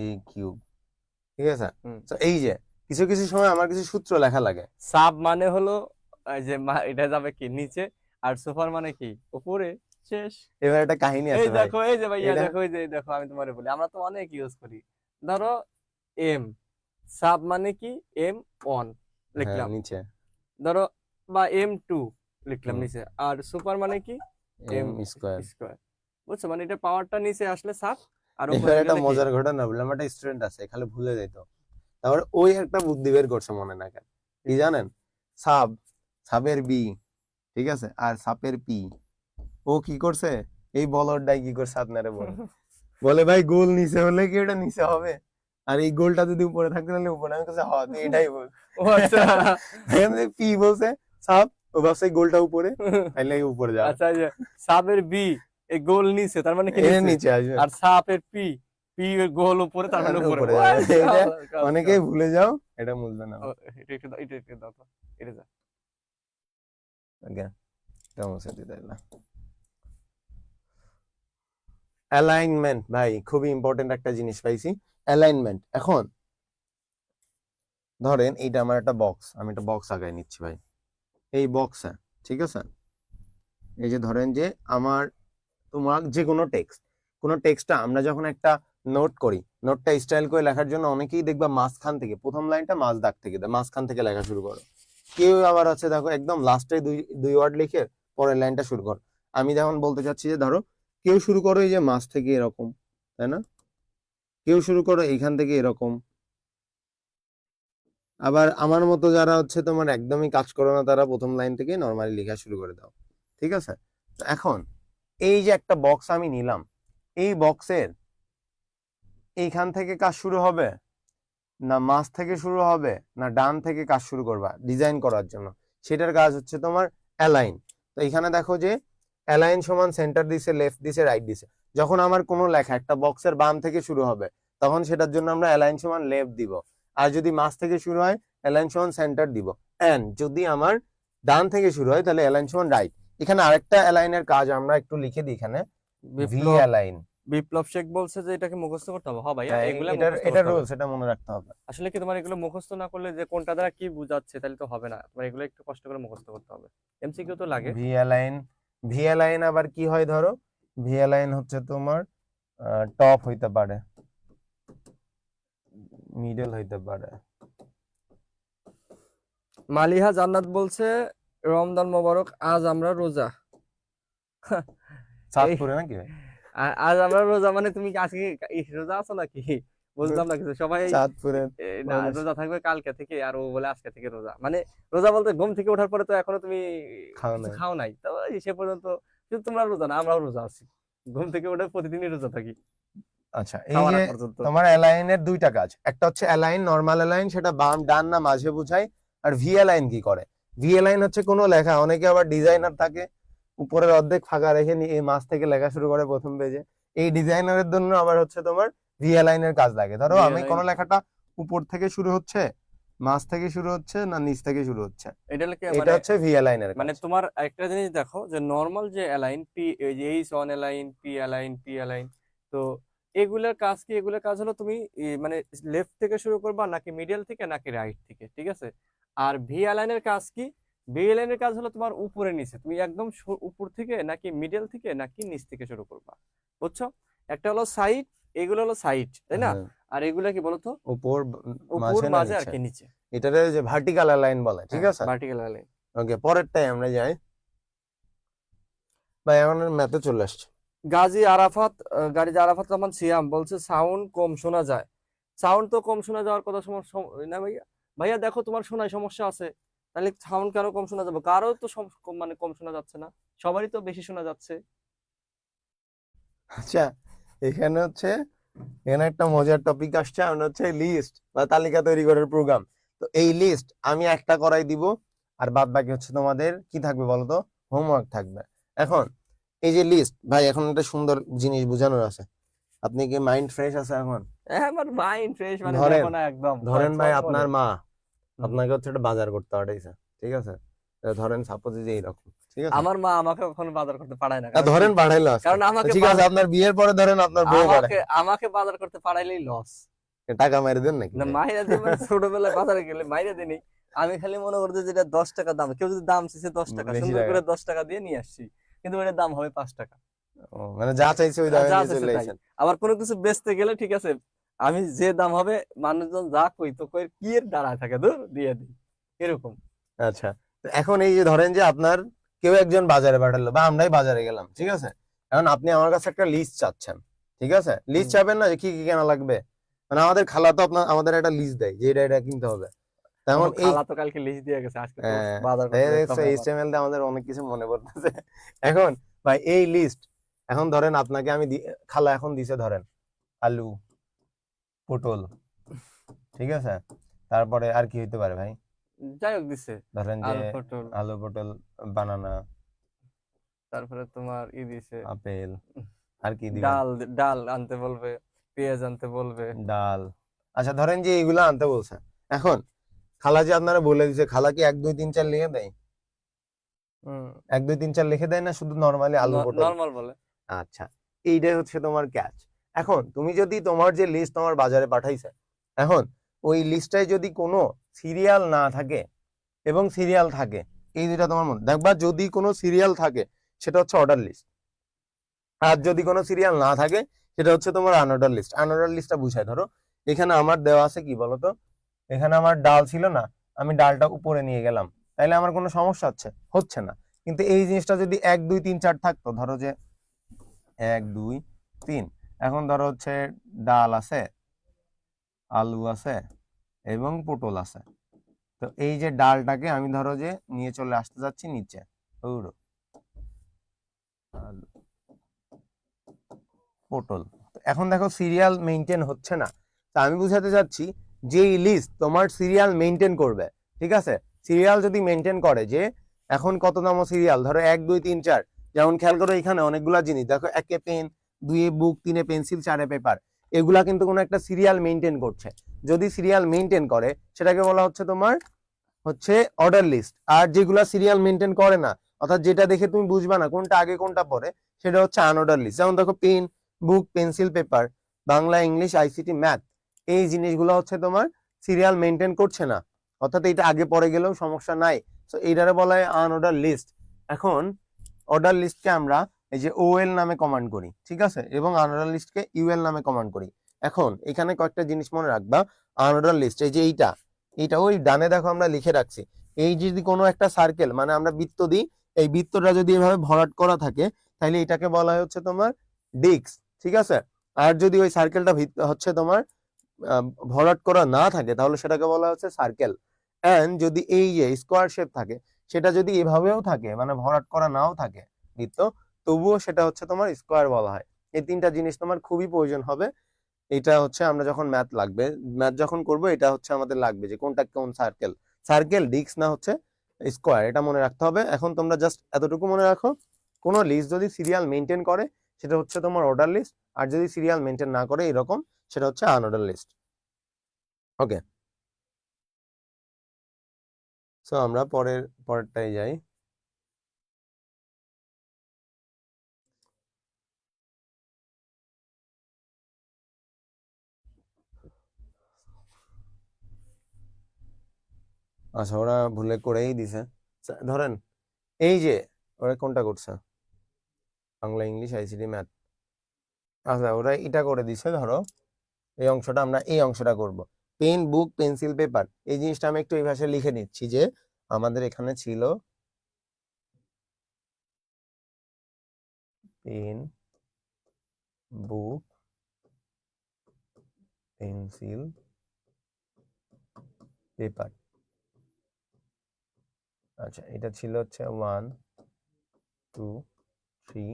এই কিউব, ঠিক আছে। হুম। তো এই যে কিছু কিছু সময় আমার কিছু সূত্র লেখা লাগে। সাব মানে হলো এই যে এটা যাবে কি নিচে, আর সুপার মানে কি উপরে, শেষ। এবার একটা কাহিনী এই আছে ভাই, দেখো, এই যে ভাইয়া এটা দেখো, এই যে দেখো, আমি তোমারে বলি, আমরা তো অনেক ইউজ করি। ধরো এম, সাব মানে কি M1 হ্যাঁ লিখলাম, নিচে ধরো, বা M2 লিখলাম হুম, নিচে, আর সুপার মানে কি এম M স্কোয়ার। স্কয়ার। বুঝছো, মানে এটা পাওয়ারটা নিচে আসলে সাব, আর এবার উপরে একটা গেলে কি। মজার ঘটনা বললাম, একটা স্টুডেন্ট আছে খালি ভুলে যেত, তারপরে ওই একটা বুদ্ধি বের করছে মনে না কেন, কি জানেন? সাব, সাবের বি, ঠিক আছে, আর সাপের পি। ও কি করছে, এই বলরটাই কি করছে আপনারা বলে, বলে ভাই গোল নিচে হলে কি ওটা নিচে হবে, আর এই গোলটা যদি উপরে থাকতে তাহলে উপরে। আমি কাছে হয় এটাই বল। ও আচ্ছা। পি বলছে সাপ, ও ভাবছে এই গোলটা উপরে, তাইলে এই উপরে যাবে, আচ্ছা, এই যে সাবের বি, এই গোল নিচে, তার মানে কি এর নিচে, নিচে আসবে, আর সাপের পি, পি এর গোল উপরে, তার মানে আর উপরে। উপরে ও যাবে। আচ্ছা, এটা কাজ, অনেকেই কাজ। ভুলে যাও, এটা বুঝবে না। ও, এটা একটু দাও, এটা একটু দাও তো, এটা দাও। ওকে, কেমন সেটি তাইলে অ্যালাইনমেন্ট ভাই খুবই ইম্পর্টেন্ট একটা জিনিস পাইছি, অ্যালাইনমেন্ট। এখন ধরেন এইটা আমার একটা বক্স, আমি একটা বক্স আগায় নিচ্ছি ভাই, এই বক্সে, ঠিক আছে। এই যে ধরেন যে আমার, তোমার যে কোনো টেক্সটটা আমরা যখন একটা নোট করি, নোটটা স্টাইল করে লেখার জন্য অনেকেই দেখবা মাঝখান থেকে, প্রথম লাইনটা মাঝ দাগ থেকে দেয়, মাঝখান থেকে লেখা শুরু করো। কেউ আবার আছে দেখো একদম লাস্টে দুই দুই ওয়ার্ড লিখে পরের লাইনটা শুরু কর। আমি যেমন বলতে চাচ্ছি যে ধরো কেউ শুরু করো এই যে মাঝ থেকে এরকম, তাই না, কেউ শুরু করো এইখান থেকে এরকম। আবার আমার মতো যারা হচ্ছে তোমার একদমই কাজ করো না, তারা প্রথম লাইন থেকে নর্মালি লেখা শুরু করে দাও, ঠিক আছে। তো এখন এই যে একটা বক্স আমি নিলাম, এই বক্সের এইখান থেকে কাজ শুরু হবে, না মাঝ থেকে শুরু হবে, না ডান থেকে কাজ শুরু করবা ডিজাইন করার জন্য, সেটার কাজ হচ্ছে তোমার অ্যালাইন। তো এখানে দেখো যে অ্যালাইন সমান সেন্টার দিছে, লেফট দিছে, রাইট দিছে। যখন আমার কোনো লেখা একটা বক্সের বাম থেকে শুরু হবে, তখন সেটার জন্য আমরা অ্যালাইন সমান লেফট দিব। আর যদি মাঝ থেকে শুরু হয় অ্যালাইন সমান সেন্টার দিব। এন্ড যদি আমার ডান থেকে শুরু হয় তাহলে অ্যালাইন সমান রাইট। এখানে আরেকটা অ্যালাইনের কাজ আমরা একটু লিখে দিই এখানে, ভি বিপ্লব অ্যালাইন। বিপ্লব শেখ বলছে যে এটাকে মুখস্থ করতে হবে। হ্যাঁ ভাইয়া, এগুলা এটার মুখস্থ এটা করতে হবে। রুলস, এটা মনে রাখতে হবে। আসলে কি, তোমার এগুলো মুখস্থ না করলে যে কোনটা দ্বারা কি বোঝাচ্ছে তাহলে তো হবে না, তোমার এগুলো একটু কষ্ট করে মুখস্থ করতে হবে। MCQ তো লাগে। ভি অ্যালাইন, ভি অ্যালাইন আবার কি হয় ধরো, ভি অ্যালাইন হচ্ছে তোমার টপ হইতে পারে, মিডল হইতে পারে। মালিহা জান্নাত বলছে রমজান মোবারক, আজ আমরা রোজা। এই চাঁদপুরে নাকি ভাই? আজ আমরা রোজা মানে তুমি কি আজকে রোজা আছো নাকি? বুঝলাম না কিছু। সবাই চাঁদপুরের না মানুষ রোজা থাকবে কালকে থেকে, আর ও বলে আজকে থেকে রোজা। মানে রোজা বলতে ঘুম থেকে ওঠার পরে তো এখনো তুমি খাও কিছু নাই। খাও নাই, তো সে পর্যন্ত শুধু তোমরা রোজা না, আমরাও রোজা আছি। ঘুম থেকে উঠে প্রতিদিনই রোজা থাকি আচ্ছা, এই খাওয়ার যে আগ পর্যন্ত। তোমার অ্যালাইনের দুইটা কাজ, একটা হচ্ছে অ্যালাইন, নরমাল অ্যালাইন, সেটা বাম ডান না মাঝে বোঝায়। আর ভি অ্যালাইন কি করে, ভি অ্যালাইন হচ্ছে কোনো লেখা, অনেকে আবার ডিজাইনার থাকে উপরের অর্ধেক ফাঁকা রেখে এই মাঝ থেকে লেখা শুরু করে প্রথম পেজে। এই ডিজাইনারের জন্য আবার হচ্ছে তোমার ভি অ্যালাইনের কাজ লাগে। ধরো ভি আমি লাইন, কোনো লেখাটা উপর থেকে শুরু হচ্ছে, মাঝ থেকে শুরু হচ্ছে, না নিচ থেকে শুরু হচ্ছে, এটা কি এটা মানে, হচ্ছে ভি অ্যালাইনের মানে কাজ। তোমার একটা জিনিস দেখো যে নর্মাল যে অ্যালাইন পি, এই যে H one align, P align, P align, তো এগুলোর কাজ কি, এগুলোর কাজ হলো তুমি মানে লেফট থেকে শুরু করবা নাকি মিডল থেকে নাকি রাইট থেকে, ঠিক আছে। আর ভি অ্যালাইনের কাজ কি, ভি অ্যালাইনের কাজ হলো তোমার উপরে নিচে, তুমি একদম উপর থেকে নাকি মিডল থেকে নাকি নিচ থেকে শুরু করবা, বুঝছো। একটা হলো সাইড, এগুলো হলো সাইড, তাই না? হ্যাঁ, আর এগুলা কি বলতো? উপর উপর, মাঝে না মাঝে আর নিচে, কি নিচে। এটারে যে ভার্টিক্যাল লাইন বলে, ঠিক হ্যাঁ, আছে। Vertical line. ওকে, পরেরটাই আমরা যাই। ভাই এখন ম্যাথে চলে আসছে। গাজী আরাফাত রহমান সিয়াম বলছে সাউন্ড কম শোনা যায়। সাউন্ড তো কম শোনা যাওয়ার কথা না ভাইয়া। ভাইয়া দেখো তোমার শোনায় সমস্যা আছে, তাহলে সাউন্ড কেন কম শোনা যাবে? কারো তো মানে কম শোনা যাচ্ছে না, সবারই তো বেশি শোনা যাচ্ছে। আচ্ছা, এখানে হচ্ছে, এখানে একটা মজার টপিক আসছে, আমরা হচ্ছে লিস্ট বা তালিকা তৈরি করার প্রোগ্রাম। তো এই লিস্ট আমি একটা করাই দিব, আর বাদ বাকি হচ্ছে তোমাদের কি থাকবে বলো তো, হোমওয়ার্ক থাকবে। এখন এই যে লিস্ট, ভাই এখন একটা সুন্দর জিনিস বোঝানোর আছে। আপনি কি মাইন্ড ফ্রেশ আছে এখন? আমার মাইন্ড ফ্রেশ মানে ধরেন, দেখো না একদম ধরেন ভাই চকমকে। আপনার মা হুম। আপনাকে হচ্ছে একটা বাজার করতে পাঠাইছে, ঠিক আছে। ধরেন সাপোজ যে এইরকম, ঠিক আছে। আমার মা আমাকে কখনো বাজার করতে পাঠায় না, কারণ কি? ধরেন পাঠাইলো আজকে, কারণ তো ঠিক আছে, আপনার বিয়ের পরে ধরেন আপনার বউ পাঠায়, আমাকে বাজার করতে পাঠাইলেই লস। টাকা মেরে দেন নাকি না, ভাই? মাইরা দিয়ে মানে ছোটবেলায় বাজারে গেলে মাইরা দিই। আমি খালি মনে করছি যেটা 10 টাকা দাম, কেউ যদি দাম চাইছে 10 টাকা, বেশি সুন্দর টাকা? করে 10 টাকা দিয়ে নিয়ে আসছি, কিন্তু ওটার দাম হবে 5 টাকা। ও, মানে যা চাইছে ওই আর দামে যা নিয়ে চাইছে চলে তাই। আইছেন। আবার কোনো কিছু বেচতে গেলে ঠিক আছে, আমি যে দাম হবে, মানুষজন যা কই তো কই কি এর দাঁড়ায় থাকে, দূর দিয়ে দিই, এরকম। আচ্ছা, তো এখন এই যে ধরেন যে আপনার কেউ একজন বাজারে পাঠালো বা আমরাই বাজারে গেলাম, ঠিক আছে। এখন আপনি আমার কাছে একটা লিস্ট চাচ্ছেন, ঠিক আছে। লিস্ট হুম। চাবেন না যে কি কি কেনা লাগবে, মানে আমাদের খালা তো আমাদের একটা লিস্ট দেয় যে এটা এটা কিনতে হবে। ও, তেমন এই খালা তো কালকে লিস্ট দিয়ে গেছে, আজকে তো বাজার করতে যেতে হবে আবার। এইচটিএমএল দিয়ে আমাদের অনেক কিছু মনে পড়তেছে। এখন ভাই এই লিস্ট, এখন ধরেন আপনাকে আমি খালা এখন দিছে ধরেন আলু, পটল, ঠিক আছে। তারপরে আর কি হইতে পারে ভাই? যাই হোক দিছে, ধরেন যে আলু পটল, আলু, পটল, বানানা, তারপরে তোমার দিছে আপেল, আর কি দিবেন? ডাল। ডাল আনতে বলবে, পেঁয়াজ আনতে বলবে। ডাল। আচ্ছা, ধরেন যে এইগুলা আনতে বলছে। এখন খালা যে আপনারা বলে দিছে, খালা কি 1 2 3 4 লিখে দেয়? হুম। 1 2 3 4 লিখে দেয় না, শুধু নর্মালি আলু, পটল? নর্মাল বলে। আচ্ছা, এইটাই হচ্ছে তোমার ক্যাচ। এখন তুমি যদি তোমার যে লিস্ট তোমার বাজারে পাঠাইছে, এখন ওই লিস্টটায় যদি কোনো সিরিয়াল না থাকে এবং সিরিয়াল থাকে, এই দুইটা তোমার মনে দেখবা, যদি কোনো সিরিয়াল থাকে সেটা হচ্ছে অর্ডার লিস্ট, আর যদি কোনো সিরিয়াল না থাকে সেটা হচ্ছে তোমার আনঅর্ডার লিস্ট। আনঅর্ডার লিস্টটা বুঝায়, ধরো এখানে আমার দেওয়া আছে কি বলতো, এখানে আমার ডাল ছিল না, আমি ডালটা উপরে নিয়ে গেলাম, তাইলে আমার কোনো সমস্যা হচ্ছে না। কিন্তু এই জিনিসটা যদি 1 2 3 4 থাকতো, ধরো যে 1 2 3, এখন ধরো হচ্ছে ডাল আছে, আলু আছে এবং পটল আছে। তো এই যে ডালটাকে আমি ধরো যে নিয়ে চলে আসতে যাচ্ছি নিচে, আলু, পটল। তো এখন দেখো সিরিয়াল মেনটেন হচ্ছে না। তা আমি বুঝাতে চাচ্ছি যে এই লিস্ট তোমার সিরিয়াল মেনটেন করবে, ঠিক আছে। সিরিয়াল যদি মেনটেন করে যে এখন কততম সিরিয়াল, ধরো 1 2 3 4, যেমন খেয়াল করো এখানে অনেকগুলা জিনিস দেখো, 1 পেন, 2 বুক, 3 পেন্সিল, 4 পেপার, এগুলা কিন্তু কোনো একটা সিরিয়াল মেনটেন করছে। যদি সিরিয়াল মেনটেন করে সেটাকে বলা হচ্ছে তোমার হচ্ছে অর্ডার লিস্ট। আর যেগুলা সিরিয়াল মেনটেন করে না, অর্থাৎ যেটা দেখে তুমি বুঝবা না কোনটা আগে কোনটা পরে, সেটা হচ্ছে আনঅর্ডার লিস্ট। যেমন দেখো pen, book, pencil, paper, Bangla, English, আইসিটি, ম্যাথ, এই জিনিসগুলো হচ্ছে তোমার সিরিয়াল মেনটেন করছে না, অর্থাৎ এটা আগে পরে গেলেও সমস্যা নাই। তো এইটারে বলা হয় আনঅর্ডার লিস্ট। এখন অর্ডার লিস্টকে আমরা এই যে ওএল নামে কমান্ড করি, ঠিক আছে, এবং আনঅর্ডার লিস্টকে ইউএল নামে কমান্ড করি। এখন এখানে কয়েকটা জিনিস মনে রাখবা। আনঅর্ডার লিস্ট, এই যে এইটা ওই ডানে দেখো আমরা লিখে রাখছি, এই যদি কোনো একটা সার্কেল, মানে আমরা বৃত্ত দিই, এই বৃত্তটা যদি এভাবে ভরাট করা থাকে, তাহলে এটাকে বলা হয় হচ্ছে তোমার ডিস্ক, ঠিক আছে। আর যদি ওই সার্কেলটা হচ্ছে তোমার আহ, ভরাট করা না থাকে, তাহলে সেটাকে বলা হচ্ছে সার্কেল। এন্ড যদি এই যে স্কোয়ার শেপ থাকে, সেটা যদি এভাবেও থাকে, মানে ভরাট করা নাও থাকে বৃত্ত, তবুও সেটা হচ্ছে তোমার স্কোয়ার বলা হয়। এই তিনটা জিনিস তোমার খুবই প্রয়োজন হবে। এটা হচ্ছে আমরা যখন ম্যাথ যখন করব, এটা হচ্ছে আমাদের লাগবে যে কোনটা কোন সার্কেল, সার্কেল, ডিস্ক না হচ্ছে স্কোয়ার, এটা মনে রাখতে হবে। এখন তোমরা জাস্ট এতটুকু মনে রাখো, কোন লিস্ট যদি সিরিয়াল মেনটেন করে সেটা হচ্ছে তোমার অর্ডার লিস্ট, আর যদি সিরিয়াল মেনটেন না করে এরকম, সেটা হচ্ছে আনঅর্ডার লিস্ট। ওকে, সো আমরা পরেরটাই যাই। আচ্ছা, ওরা ভুলে করেই দিছে। ধরেন এই যে ওরা কোনটা করছে, বাংলা, ইংলিশ, আইসিটি, ম্যাথ, আচ্ছা ওরা এটা করে দিছে, ধরো এই অংশটা আমরা এই অংশটা করব, পেন বুক পেন্সিল পেপার। এই জিনিসটা আমি একটু এই ভাষায় লিখে নিচ্ছি যে আমাদের এখানে ছিল পেন বুক পেন্সিল পেপার। আচ্ছা এটা ছিল হচ্ছে 1 2 3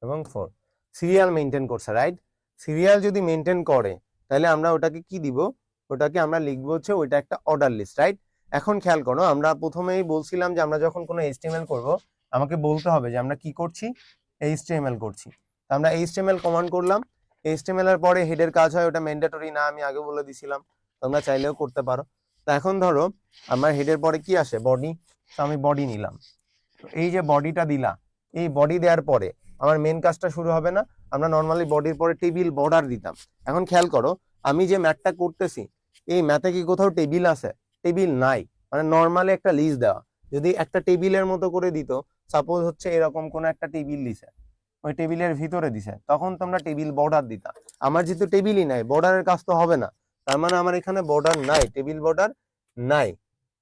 এবং 4। সিরিয়াল মেনটেন করছে, রাইট? সিরিয়াল যদি মেনটেন করে তাহলে আমরা ওটাকে কি দিব, ওটাকে আমরা লিখবো হচ্ছে ওইটা একটা অর্ডার লিস্ট, রাইট? এখন খেয়াল করো, আমরা প্রথমেই বলছিলাম যে আমরা যখন কোনো এইচটিএমএল করব আমাকে বলতে হবে যে আমরা কি করছি, এইচটিএমএল করছি। তো আমরা এইচটিএমএল কমান্ড করলাম, এইচটিএমএল এর পরে হেডের কাজ হয়, ওটা ম্যান্ডেটরি না, আমি আগে বলে দিছিলাম, তোমরা চাইলেও করতে পারো। তো এখন ধরো আমার হেডের পরে কি আসে, বডি। তো আমি বডি নিলাম, তো এই যে বডিটা দিলা, এই বডি দেওয়ার পরে আমার মেন কাজটা শুরু হবে না? আমরা নর্মালি বডির পরে টেবিল বর্ডার দিতাম। এখন খেয়াল করো, আমি যে ম্যাথটা করতেছি এই ম্যাথে কি কোথাও টেবিল আছে? টেবিল নাই, মানে নর্মালি একটা লিস্ট দেওয়া। যদি একটা টেবিলের মতো করে দিত, সাপোজ হচ্ছে এরকম কোন একটা টেবিল দিছে, ওই টেবিলের ভিতরে দিছে, তখন তোমরা টেবিল বর্ডার দিতা। আমার যেহেতু টেবিলই নাই, বর্ডারের কাজ তো হবে না, তার মানে আমার এখানে বর্ডার নাই, টেবিল বর্ডার নাই।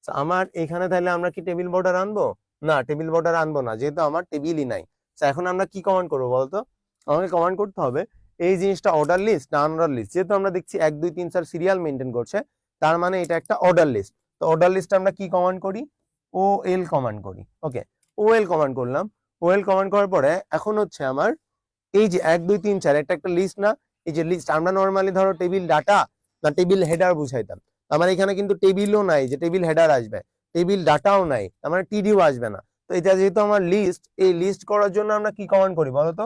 তো আমার এখানে তাহলে আমরা কি টেবিল বর্ডার আনবো? না, টেবিল বর্ডার আনবো না, যেহেতু আমার টেবিলই নাই। তো এখন আমরা কি কমান্ড করবো বলতো? আমাকে কমান্ড করতে হবে এই জিনিসটা অর্ডার লিস্ট না আনঅর্ডার লিস্ট। যেহেতু আমরা দেখছি 1 2 3 4 সিরিয়াল মেনটেন করছে, তার মানে এটা একটা অর্ডার লিস্ট। তো অর্ডার লিস্ট আমরা কি কমান্ড করি? ও এল কমান্ড করি। ওকে, ও এল কমান্ড করলাম। ও এল কমান্ড করার পরে এখন হচ্ছে আমার এই যে 1 2 3 4 একটা লিস্ট না, এই যে লিস্ট আমরা নর্মালি ধরো টেবিল ডাটা না টেবিল হেডার বুঝাইতাম। আমার এখানে কিন্তু টেবিলও নাই যে টেবিল হেডার আসবে, টেবিল ডাটাও নাই, আমার টিডিও আসবে না। তো এটা যেহেতু আমার লিস্ট, এই লিস্ট করার জন্য আমরা কি কমান্ড করি বলতো?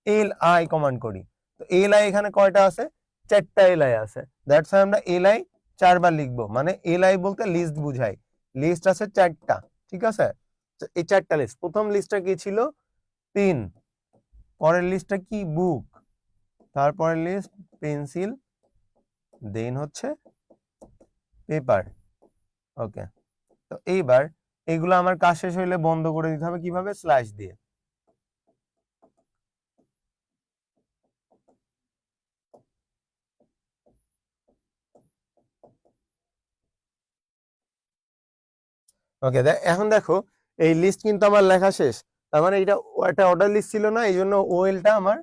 এল আই কমান্ড করি। তো এল আই এখানে কয়টা আছে? 4টা এল আই আছে। দ্যাটস ওয়াই আমরা এল আই 4বার লিখবো, মানে এল আই বলতে লিস্ট বুঝাই। লিস্ট আছে 4টা, ঠিক আছে? তো এই 4টা লিস্ট, প্রথম লিস্টটা কি ছিল? পেন, পরের লিস্টটা কি? বুক, তারপরের লিস্ট পেন্সিল, দেন হচ্ছে পেপার। ওকে, তো এইবার এগুলো আমার কাজ শেষ হইলে বন্ধ করে দিতে হবে, কিভাবে? স্ল্যাশ দিয়ে। ওকে, এখন দেখো এই লিস্ট কিন্তু আমার লেখা শেষ। তার মানে এটা একটা অর্ডার লিস্ট ছিল না, এই জন্য ওএলটা আমার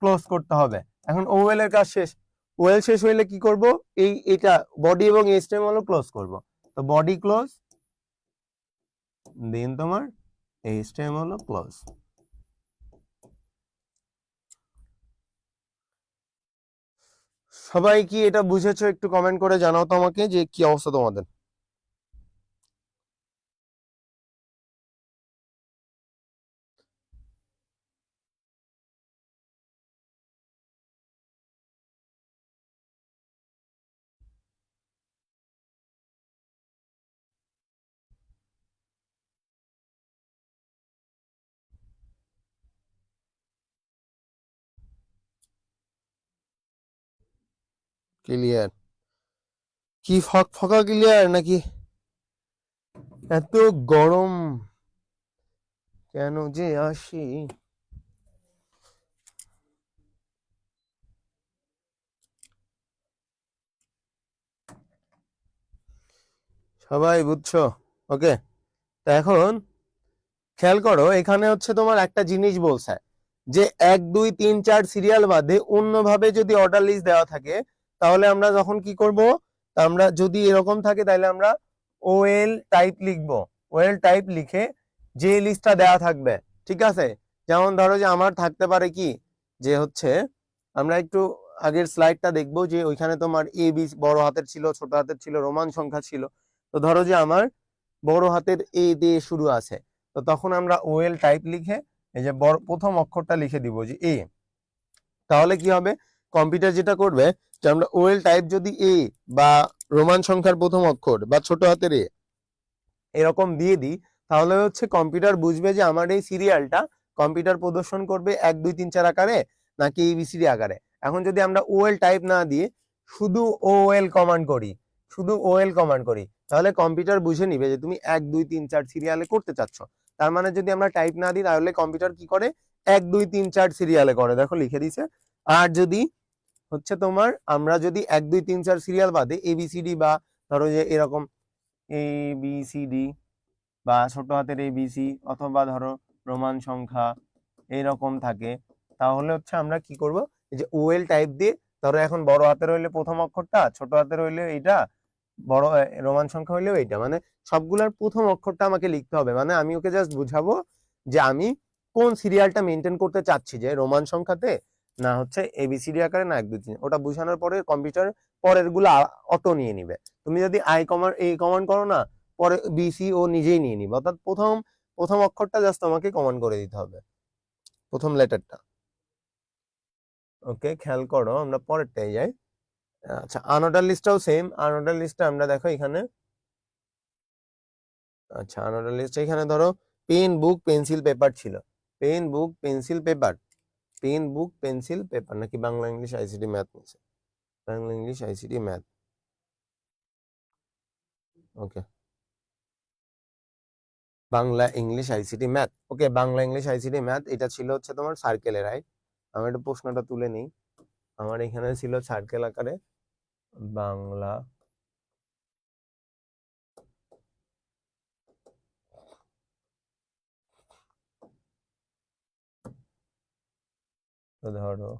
ক্লোজ করতে হবে। এখন ওএল এর কাজ শেষ। ওএল শেষ হইলে কি করব? এটা বডি এবং এইচটিএমএল ক্লোজ করব। তো বডি ক্লোজ, দেন তোমার এইচটিএমএল ক্লোজ। সবাই কি এটা বুঝেছো? একটু কমেন্ট করে জানাও তো আমাকে যে কি অবস্থা তোমাদের। ক্লিয়ার? কি ফকা ক্লিয়ার নাকি? এত গরম কেন যে আসি? সবাই বুঝছো? ওকে, তো এখন খেয়াল করো, এখানে হচ্ছে তোমার একটা জিনিস বলছে যে 1 2 3 4 সিরিয়াল বাদে অন্যভাবে যদি অর্ডার লিস্ট দেওয়া থাকে তাহলে আমরা যখন কি করব? আমরা যদি এরকম থাকে তাহলে আমরা ওএল টাইপ লিখবো। ওএল টাইপ লিখে যে লিস্টটা দেওয়া থাকবে, ঠিক আছে? যেমন ধরো যে আমার থাকতে পারে কি, যে হচ্ছে আমরা একটু আগের স্লাইডটা দেখবো যে ওইখানে তোমার এ বি বড় হাতের ছিল, ছোট হাতের ছিল, রোমান সংখ্যা ছিল। তো ধরো যে আমার বড় হাতের এ দিয়ে শুরু আছে, তো তখন আমরা ওএল টাইপ লিখে এই যে প্রথম অক্ষরটা লিখে দিব যে এ। তাহলে কি হবে? কম্পিউটার যেটা করবে যে আমরা ওএল টাইপ যদি এ বা রোমান সংখ্যার প্রথম অক্ষর বা ছোট হাতের এ এরকম দিয়ে দিই, তাহলে হচ্ছে কম্পিউটার বুঝবে যে আমার এই সিরিয়ালটা কম্পিউটার প্রদর্শন করবে 1 2 3 4 আকারে নাকি এবিসিডি আকারে। এখন যদি আমরা ওএল টাইপ না দিয়ে শুধু ওএল কমান্ড করি, শুধু ওএল কমান্ড করি, তাহলে কম্পিউটার বুঝে নিবে যে তুমি 1 2 3 4 সিরিয়ালে করতে চাচ্ছ। তার মানে যদি আমরা টাইপ না দিই তাহলে কম্পিউটার কি করে? 1 2 3 4 সিরিয়ালে করে। দেখো লিখে দিছে, আর যদি হচ্ছে তোমার আমরা যদি 1 2 3 4 সিরিয়াল বাদে ABCD বা ধরো যে এরকম ABCD বা ছোট হাতের ABC অথবা ধরো রোমান সংখ্যা এইরকম থাকে, তাহলে হচ্ছে আমরা কি করব, এই যে ওএল টাইপ দিয়ে, ধরো এখন বড় হাতের হইলে প্রথম অক্ষরটা, ছোট হাতের হইলে এইটা, বড় রোমান সংখ্যা হইলেও এইটা, মানে সবগুলার প্রথম অক্ষরটা আমাকে লিখতে হবে। মানে আমি ওকে জাস্ট বুঝাবো যে আমি কোন সিরিয়ালটা মেনটেন করতে চাচ্ছি, যে রোমান সংখ্যাতে না হচ্ছে ABCD আকারে না 1 2 3। ওটা বুঝানোর পরে কম্পিউটার পরের গুলো অটো নিয়ে নিবে। তুমি যদি কমান্ড করো না, পরে BC ও নিজেই নিয়ে নিবে। অর্থাৎ প্রথম প্রথম অক্ষরটা জাস্ট তোমাকে কমান্ড করে দিতে হবে, প্রথম লেটারটা। ওকে, খেয়াল করো, আমরা পরেরটাই যাই। আচ্ছা, আনঅর্ডার লিস্টটাও সেম। আনঅর্ডার লিস্টে আমরা দেখো এখানে, আচ্ছা আনঅর্ডার লিস্ট এখানে ধরো পেন বুক পেন্সিল পেপার ছিল। Pen book pencil paper, pen book pencil paper, নাকি বাংলা ইংলিশ ICT ম্যাথ নিচ্ছে? Bangla English ICT math. Okay, Bangla English ICT math. Okay, Bangla English ICT math, এটা ছিল হচ্ছে তোমার সার্কেলে, রাইট? আমি একটু প্রশ্নটা তুলে নিই। আমার এখানে ছিল সার্কেল আকারে বাংলা ধরো,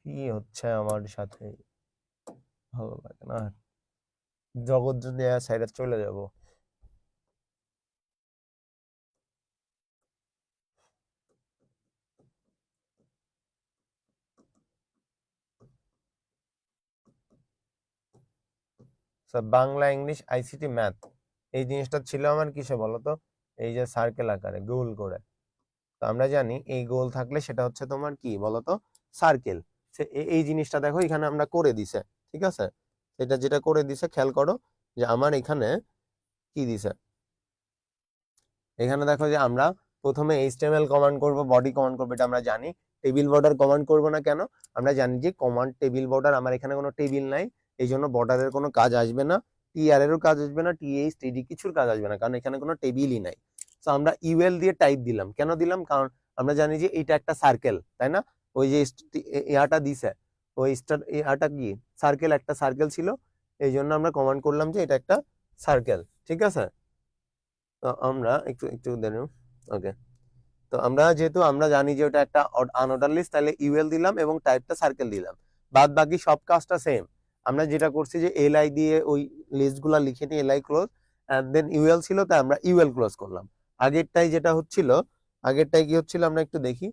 কি হচ্ছে আমার সাথে, ভালো লাগে না, জগৎ যদি সাইডে চলে যাব। বাংলা ইংলিশ ICT ম্যাথ, এই জিনিসটা ছিল আমার কিসে বলো তো, এই যে সার্কেল আকারে গোল করে। তো আমরা জানি এই গোল থাকলে সেটা হচ্ছে তোমার কি বলতো, সার্কেল। এই জিনিসটা দেখো এখানে আমরা করে দিছে, ঠিক আছে? সেটা যেটা করে দিছে খেয়াল করো, যে আমার এখানে কি দিছে, এখানে দেখো যে আমরা প্রথমে HTML কমান্ড করব, বডি কমান্ড করবো, এটা আমরা জানি। টেবিল বর্ডার কমান্ড করব না কেন? আমরা জানি যে কমান্ড টেবিল বর্ডার, আমার এখানে কোনো টেবিল নাই, এই জন্য বর্ডারের কোনো কাজ আসবে না, TR এরও কাজ আসবে না, TH TD কিছুর কাজ আসবে না, কারণ এখানে কোনো টেবিলই নাই। তো আমরা UL দিয়ে টাইপ দিলাম, কেন দিলাম? কারণ আমরা জানি যে এটা একটা সার্কেল, তাই না? ওই যে ইয়াটা দিছে, ওই ইয়াটা কি সার্কেল, একটা সার্কেল ছিল, এই জন্য আমরা কমান্ড করলাম যে এটা একটা সার্কেল, ঠিক আছে? তো আমরা একটু একটু দেন। ওকে, তো আমরা যেহেতু আমরা জানি যে ওটা একটা আনঅর্ডার লিস্ট, তাহলে UL দিলাম এবং টাইপটা সার্কেল দিলাম। বাদ বাকি সব কাজটা সেম। আমরা যেটা করছি যে LI দিয়ে ওই লিস্টগুলো লিখে নিয়ে LI close, and then UL ছিল, তাই আমরা UL ক্লোজ করলাম। আগেরটাই যেটা হচ্ছিল, আগেরটাই কি হচ্ছিল আমরা একটু দেখি,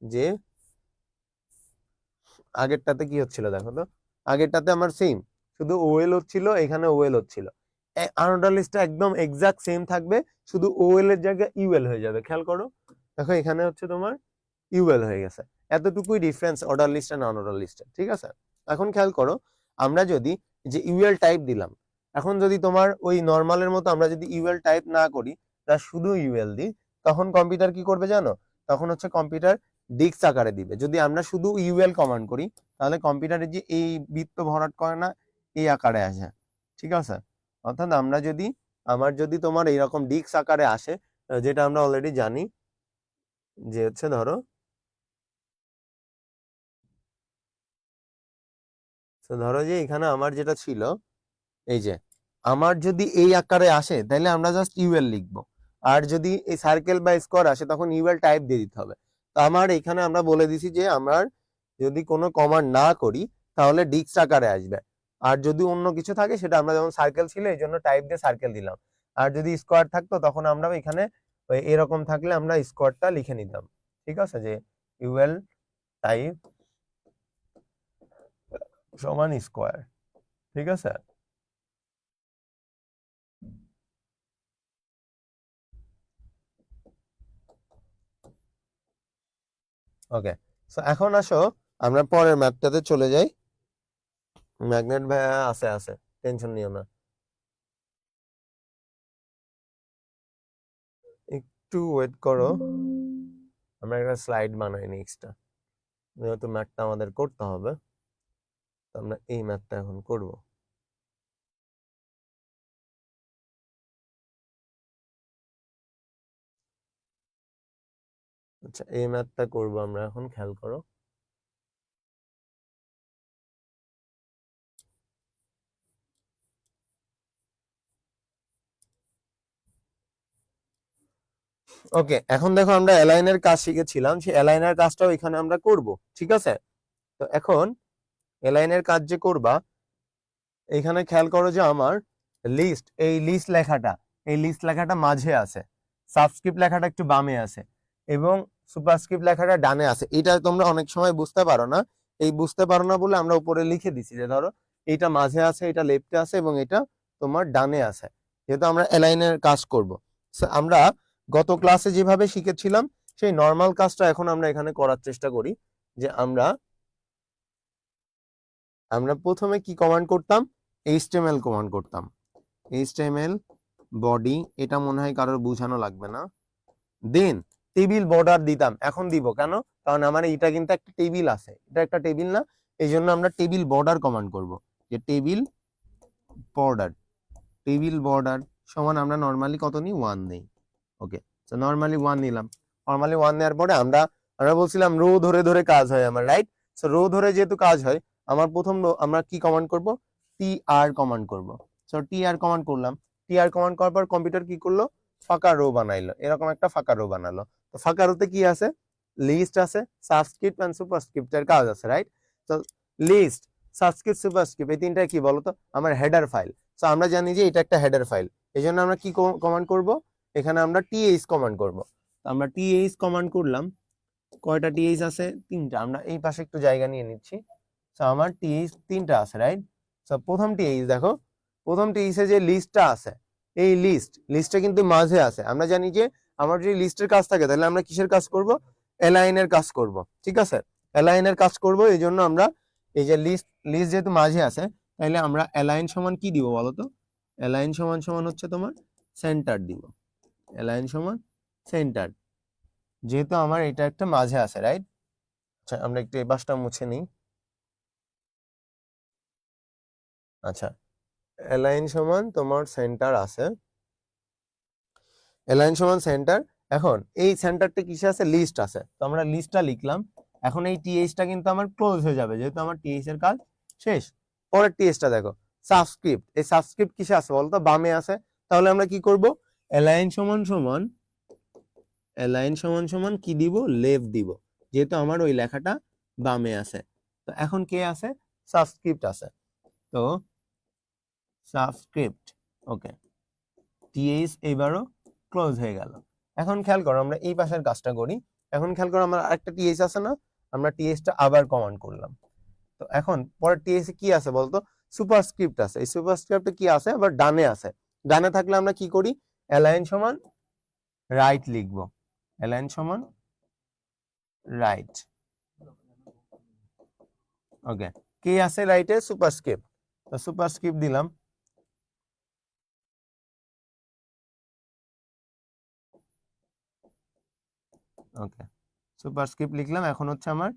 যে আগেরটাতে কি হচ্ছিল দেখো তো। আগেরটাতে আমার সেম, শুধু OL হচ্ছিল, এখানে OL হচ্ছিল। আনঅর্ডার লিস্টটা একদম এক্সাক্ট সেম থাকবে, শুধু OL এর জায়গায় UL হয়ে যাবে। খেয়াল করো, দেখো এখানে হচ্ছে তোমার UL হয়ে গেছে। এতটুকুই ডিফারেন্স অর্ডার লিস্ট আর নন অর্ডার লিস্টে, ঠিক আছে? এখন খেয়াল করো, আমরা যদি যে UL টাইপ দিলাম, এখন যদি তোমার ওই নর্মালের মতো আমরা যদি UL টাইপ না করি, তা শুধু UL দিই, তখন কম্পিউটার কি করবে জানো? তখন হচ্ছে কম্পিউটার ডিস্ক আকারে দিবে। যদি আমরা শুধু UL কমান্ড করি, তাহলে কম্পিউটারের যে এই বৃত্ত ভরাট করে না, এই আকারে আসে, ঠিক আছে? অর্থাৎ আমরা যদি, আমার যদি তোমার এইরকম ডিস্ক আকারে আসে, যেটা আমরা অলরেডি জানি যে হচ্ছে ধরো, তো ধরো যে এখানে আমার যেটা ছিল, এই যে আমার যদি এই আকারে আসে, তাহলে আমরা জাস্ট UL লিখবো। আর যদি এই সার্কেল বা স্কোয়ার আসে, তখন UL টাইপ দিয়ে দিতে হবে। তো আমার এখানে আমরা বলে দিছি যে আমার যদি কোনো কমান্ড না করি, তাহলে ডিস্ক আকারে আসবে। আর যদি অন্য কিছু থাকে, সেটা আমরা, যেমন সার্কেল ছিল এই জন্য টাইপ দিয়ে সার্কেল দিলাম। আর যদি স্কোয়ার থাকতো, তখন আমরা এখানে এরকম থাকলে আমরা স্কোয়ারটা লিখে নিতাম, ঠিক আছে? যে UL টাইপ সমান স্কোয়ার, ঠিক আছে? ওকে, সো এখন আসো আমরা পরের ম্যাপটাতে চলে যাই। ম্যাগনেট ভাইয়া আছে আছে, টেনশন নিও না, একটু ওয়েট করো। আমরা একটা স্লাইড বানাই নি এক্সট্রা, যেহেতু ম্যাথটা আমাদের করতে হবে, তো আমরা এই ম্যাথটা এখন করব। আচ্ছা, এই ম্যাথটা করব আমরা এখন, খেয়াল করো। ওকে, এখন দেখো আমরা অ্যালাইনের কাজ শিখেছিলাম, সেই অ্যালাইনের কাজটাও এখানে আমরা করব, ঠিক আছে? তো এখন অ্যালাইনের কাজ যে করবা, এখানে খেয়াল করো যে আমার লিস্ট, এই লিস্ট লেখাটা মাঝে আছে, সাবস্ক্রিপ্ট লেখাটা একটু বামে আছে এবং সুপারস্ক্রিপ্ট লেখাটা ডানে আছে। এটা তোমরা অনেক সময় বুঝতে পারো না, এই বুঝতে পারো না বলে আমরা উপরে লিখে দিছি যে ধরো এইটা মাঝে আছে, এটা লেফটে আছে এবং এটা তোমার ডানে আছে, যেহেতু আমরা অ্যালাইনের কাজ করব। So, আমরা গত ক্লাসে যেভাবে শিখেছিলাম সেই নর্মাল কাজটা এখন আমরা এখানে করার চেষ্টা করি। যে আমরা আমরা প্রথমে কি কমান্ড করতাম, এইচটিএমএল কমান্ড করতাম, এইচটিএমএল বডি, এটা মনে হয় কারোর বোঝানো লাগবে না। দেন টেবিল বর্ডার দিতাম, এখন দিব কেন, কারণ আমার এটা কিন্তু একটা টেবিল আছে, এটা একটা টেবিল না, এই জন্য আমরা টেবিল বর্ডার কমান্ড করব। যে টেবিল বর্ডার, টেবিল বর্ডার সমান আমরা নর্মালি কত নিই, 1 নেই। ওকে, তো নর্মালি 1 নিলাম। নর্মালি 1 নেওয়ার পরে আমরা আমরা বলছিলাম রো ধরে ধরে কাজ হয় আমার, রাইট? সো রো ধরে যেহেতু কাজ হয়, আমার প্রথম রো আমরা কি কমান্ড করব, টি আর কমান্ড করব। সো টি আর কমান্ড করলাম, টি আর কমান্ড করার পর কম্পিউটার কি করলো, ফাঁকা রো বানাইলো, এরকম একটা ফাঁকা রো বানালো। তো ফাঁকা রোতে কি আছে, লিস্ট আছে, সাবস্ক্রিপ্ট এন্ড সুপারস্ক্রিপ্টের কাজ আছে, রাইট? তো লিস্ট, সাবস্ক্রিপ্ট, সুপারস্ক্রিপ্ট এই তিনটা কি বলতো, আমার হেডার ফাইল। সো আমরা জানি যে এটা একটা হেডার ফাইল, এই জন্য আমরা কি কমান্ড করব, এখানে আমরা টিএইচ কমান্ড করব। আমরা টিএইচ কমান্ড করলাম, কয়টা টিএইচ আছে, 3টা। আমরা এই পাশে একটু জায়গা নিয়ে নিচ্ছি। সো আমার টিএইচ 3টা আছে, রাইট? সো প্রথম টিএইচ দেখো, প্রথম টিএইচে যে লিস্টটা আছে, এই লিস্টটা কিন্তু মাঝে আছে। আমরা জানি যে আমার যদি লিস্টের কাজ থাকে তাহলে আমরা কিসের কাজ করব, অ্যালাইনের কাজ করব, ঠিক আছে? অ্যালাইনের কাজ করব, এই জন্য আমরা এই যে লিস্ট লিস্ট যেহেতু মাঝে আছে, তাহলে আমরা অ্যালাইন সমান কি দিব বলো তো, অ্যালাইন সমান সমান হচ্ছে তোমার সেন্টার দিব, অ্যালাইন সমান সেন্টার, যেহেতু আমার এটা একটা মাঝে আছে, রাইট? আচ্ছা, আমরা একটু এই পাশটা মুছে নিই। আচ্ছা, অ্যালাইন সমান তোমার সেন্টার আছে, অ্যালাইন সমান সেন্টার। এখন এই সেন্টারটা কিসে আছে, লিস্ট আছে, তো আমরা লিস্টটা লিখলাম। এখন এই টিএইচটা কিন্তু আমার ক্লোজ হয়ে যাবে, যেহেতু আমার টিএইচ এর কাজ শেষ। পরের টিএইচটা দেখো, সাবস্ক্রিপ্ট, এই সাবস্ক্রিপ্ট কিসে আছে বলতো, বামে আছে। তাহলে আমরা কি করব, অ্যালাইন সমান সমান, অ্যালাইন সমান সমান কি দিব, লেফট দিব, যেহেতু আমার ওই লেখাটা বামে আছে। তো এখন কে আছে, সাবস্ক্রিপ্ট আছে, তো সাবস্ক্রিপ্ট। ওকে, টিএইচ এবারও ক্লোজ হয়ে গেল। এখন খেয়াল করো আমরা এই পাশের কাজটা করি। এখন খেয়াল করো আমার আরেকটা টিএইচ আছে না, আমরা টিএইচটা আবার কমান্ড করলাম। তো এখন পরের টিএইচ কি আছে বলতো, সুপারস্ক্রিপ্ট আছে। এই সুপারস্ক্রিপ্টে কি আছে, আবার ডানে আছে। ডানে থাকলে আমরা কি করি, অ্যালাইন সমান রাইট লিখবো, অ্যালাইন সমান রাইট। ওকে, কে আছে রাইটে, সুপারস্ক্রিপ্ট, তো সুপারস্ক্রিপ্ট দিলাম। ওকে, সুপারস্ক্রিপ্ট লিখলাম। এখন হচ্ছে আমার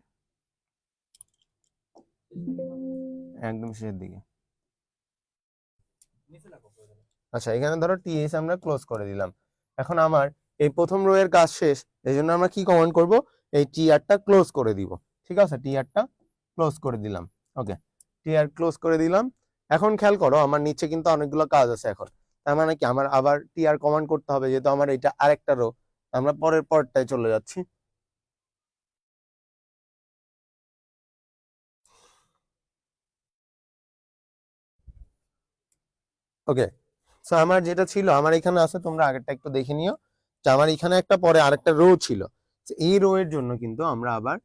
একদম শেষের দিকে। আচ্ছা, এখানে ধরো টিএস আমরা ক্লোজ করে দিলাম। এখন আমার এই প্রথম রো এর কাজ শেষ, এই জন্য আমরা কি কমান্ড করব, এই টিআরটা ক্লোজ করে দিব, ঠিক আছে? টিআরটা ক্লোজ করে দিলাম। ওকে, টিআর ক্লোজ করে দিলাম। এখন খেয়াল করো আমার নিচে কিন্তু অনেকগুলো কাজ আছে। এখন তার মানে কি, আমার আবার টিআর কমান্ড করতে হবে, যেহেতু আমার এটা আরেকটা রো। আমরা পরের পরটায় চলে যাচ্ছি। ওকে, সো আমার যেটা ছিল, আমার এখানে আছে, তোমরা আগেরটা একটু দেখে নিও যে আমার এখানে একটা পরে আরেকটা রো ছিল। তো এই রো এর জন্য কিন্তু আমরা আবার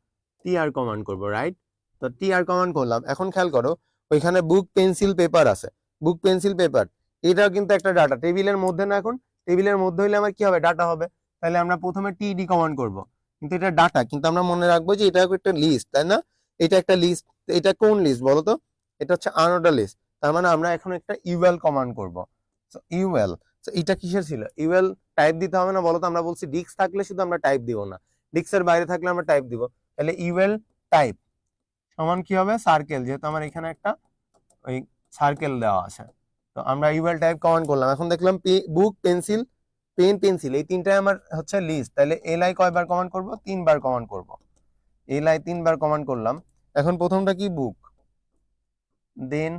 টিআর কমান্ড করব, রাইট? তো টিআর কমান্ড করলাম। এখন খেয়াল করো ওইখানে বুক পেন্সিল পেপার আছে, বুক পেন্সিল পেপার, এটাও কিন্তু একটা ডাটা, টেবিলের মধ্যে না, এখন টেবিলের মধ্যে হইলে আমার কি হবে, ডাটা হবে। তাহলে আমরা প্রথমে টিডি কমান্ড করব, কিন্তু এটা ডাটা, কিন্তু আমরা মনে রাখবো যে এটা একটা লিস্ট, তাই না? এটা একটা লিস্ট, এটা কোন লিস্ট বলো তো, এটা হচ্ছে আনঅর্ডার লিস্ট। তার মানে আমরা এখন একটা ইউএল কমান্ড করব। সো ইউএল, সো এটা কিসের ছিল, ইউএল টাইপ দিতে হবে না বলো তো, আমরা বলছি ডিস্ক থাকলে শুধু আমরা টাইপ দিব না, ডিস্কের বাইরে থাকলে আমরা টাইপ দিব। তাহলে ইউএল টাইপ সমান কি হবে, সার্কেল, যেহেতু আমার এখানে একটা ওই সার্কেল দেওয়া আছে। তো আমরা ইউএল টাইপ কমান্ড করলাম। এখন দেখলাম বুক পেন্সিল পেন পেন্সিল এই তিনটাই আমার হচ্ছে লিস্ট, তাহলে এলআই কয়বার কমান্ড করব, 3বার কমান্ড করব। এলআই 3বার কমান্ড করলাম। এখন প্রথমটা কি, বুক, দেন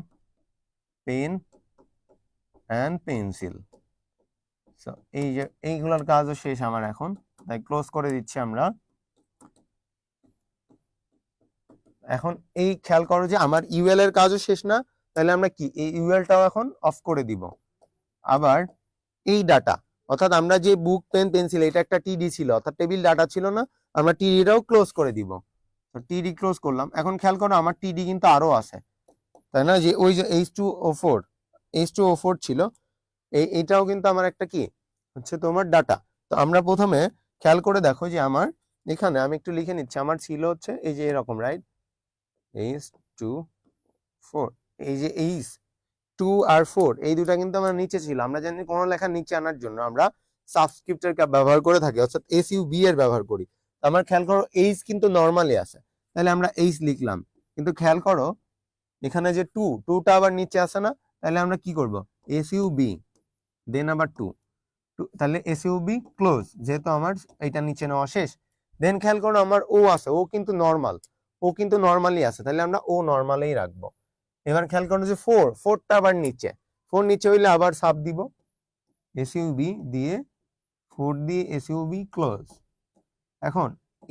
পেন অ্যান্ড পেন্সিল, So, এই যে এইগুলোর কাজও শেষ আমার এখন, তাই ক্লোজ করে দিচ্ছি আমরা। এখন এই খেয়াল করো যে আমার ইউএল এর কাজও শেষ না, তাহলে আমরা কি এই ইউএলটাও এখন অফ করে দিব। আবার এই ডাটা, অর্থাৎ আমরা যে বুক পেন পেন্সিল এটা একটা টিডি ছিল, অর্থাৎ টেবিল ডাটা ছিল না, আমরা টিডিটাও ক্লোজ করে দিব। টিডি ক্লোজ করলাম। এখন খেয়াল করো আমার টিডি কিন্তু আরো আছে, তাই না? যে ওই যে H2O4 ছিল, এইটাও কিন্তু আমার একটা কি হচ্ছে তোমার ডাটা। তো আমরা প্রথমে খেয়াল করে দেখো যে আমার এখানে আমি একটু লিখে নিচ্ছি, আমার ছিল হচ্ছে এই যে এরকম, রাইট? H2 4, এই যে H2 আর 4 এই দুটা কিন্তু আমার নিচে ছিল। আমরা জানি কোনো লেখা নিচে আনার জন্য আমরা সাবস্ক্রিপ্টের ব্যবহার করে থাকি, অর্থাৎ SUB এর ব্যবহার করি। আমার খেয়াল করো H কিন্তু নর্মালি আছে, তাহলে আমরা H লিখলাম। কিন্তু খেয়াল করো এখানে যে টুটা আবার নিচে আসে না, তাহলে আমরা কি করব? SUB দেন আবার 2, তাহলে SUB ক্লোজ, যেহেতু আমার এটা নিচে নেওয়া শেষ। দেন খেয়াল করো আমার ও আছে, ও কিন্তু নর্মালি আছে, তাহলে আমরা ও নর্মালেই রাখবো। এবার খেয়াল করো যে 4টা আবার নিচে, 4 নিচে হইলে আবার সাব দিব, SUB দিয়ে 4 দিয়ে SUB ক্লোজ। এখন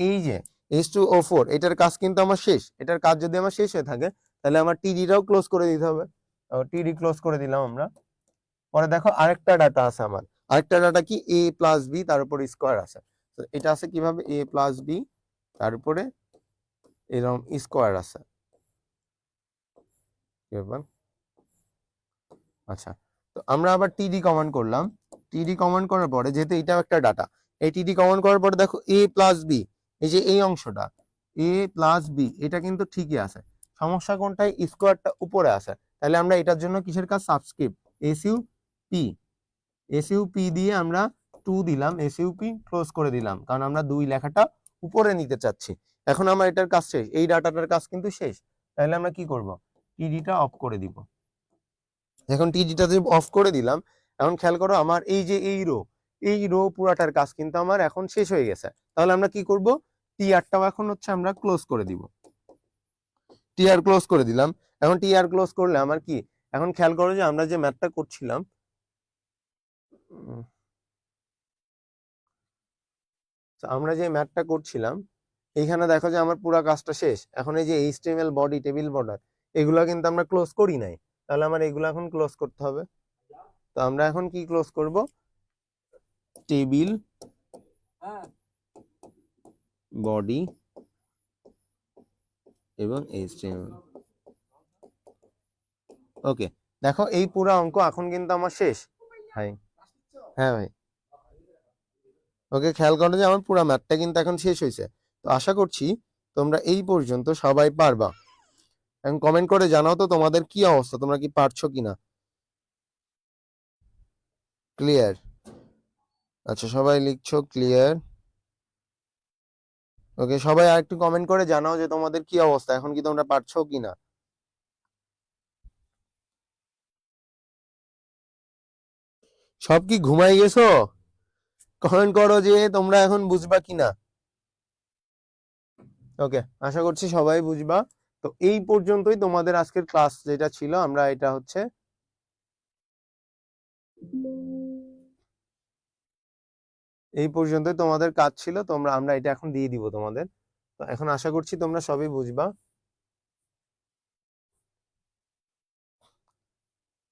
এই যে H2O4 এটার কাজ কিন্তু আমার শেষ, এটার কাজ যদি আমার শেষ হয়ে থাকে তাহলে আমার টিডিটাও ক্লোজ করে দিতে হবে। টিডি ক্লোজ করে দিলাম আমরা। পরে দেখো আরেকটা ডাটা আছে আমার, আরেকটা ডাটা কি A প্লাস B তার উপর স্কোয়ার আছে। তো এটা আছে কিভাবে, A প্লাস B তার উপরে এরকম স্কোয়ার আছে। আচ্ছা, তো আমরা আবার টিডি কমান্ড করলাম। টিডি কমান্ড করার পরে যেহেতু এটাও একটা ডাটা, এই টিডি কমান্ড করার পরে দেখো A প্লাস বি, এই যে এই অংশটা A প্লাস বি এটা কিন্তু ঠিকই আছে। সমস্যা কোনটায়? স্কোয়ারটা উপরে আছে। তাহলে আমরা এটার জন্য কিসের কাজ? সাবস্ক্রিপ্ট এসইউপি দিয়ে আমরা 2 দিলাম, এসইউপি ক্লোজ করে দিলাম, কারণ আমরা 2 লেখাটা উপরে নিতে চাচ্ছি। এখন আমার এটার কাজ শেষ, এই ডাটাটার কাজ কিন্তু শেষ। তাহলে আমরা কি করব? টিডিটা অফ করে দিব। এখন টিডিটা যে অফ করে দিলাম, এখন খেয়াল করো আমার এই যে এই রো পুরাটার কাজ কিন্তু আমার এখন শেষ হয়ে গেছে। তাহলে আমরা কি করব? টিআরটাও এখন হচ্ছে আমরা ক্লোজ করে দিব। টিআর ক্লোজ করে দিলাম। এখন টিআর ক্লোজ করলে আমার কি, এখন খেয়াল করো যে আমরা যে ম্যাথটা করছিলাম, এইখানে দেখো যে আমার পুরো কাজটা শেষ। এখন এই যে এইচটিএমএল বডি, টেবিল বর্ডার, এগুলো কিন্তু আমরা ক্লোজ করি নাই, তাহলে আমার এগুলো এখন ক্লোজ করতে হবে। তো আমরা এখন কি ক্লোজ করব? টেবিল বডি এবং এইচটিএমএল। ওকে, দেখো এই পুরো অঙ্ক এখন কিন্তু আমার শেষ ভাই। হ্যাঁ ভাই, ওকে, খেয়াল করো যে আমার পুরো ম্যাথটা কিন্তু এখন শেষ হয়েছে। তো আশা করছি তোমরা এই পর্যন্ত সবাই পারবা। এখন কমেন্ট করে জানাও তো তোমাদের কি অবস্থা, তোমরা কি পারছো কিনা। ক্লিয়ার? আচ্ছা, সবাই লিখছো ক্লিয়ার। ওকে, সবাই আরেকটু কমেন্ট করে জানাও যে তোমাদের কি অবস্থা, এখন কি তোমরা পারছো কিনা। সব কি ঘুমাই গেছো? কমেন্ট করো যে তোমরা এখন বুঝবা কিনা। ওকে, আশা করছি সবাই বুঝবা। তো এই পর্যন্তই তোমাদের আজকের ক্লাস যেটা ছিল, আমরা এটা হচ্ছে এই পর্যন্তই তোমাদের কাজ ছিল, আমরা এটা এখন দিয়ে দিব তোমাদের। তো এখন আশা করছি তোমরা সবই বুঝবা।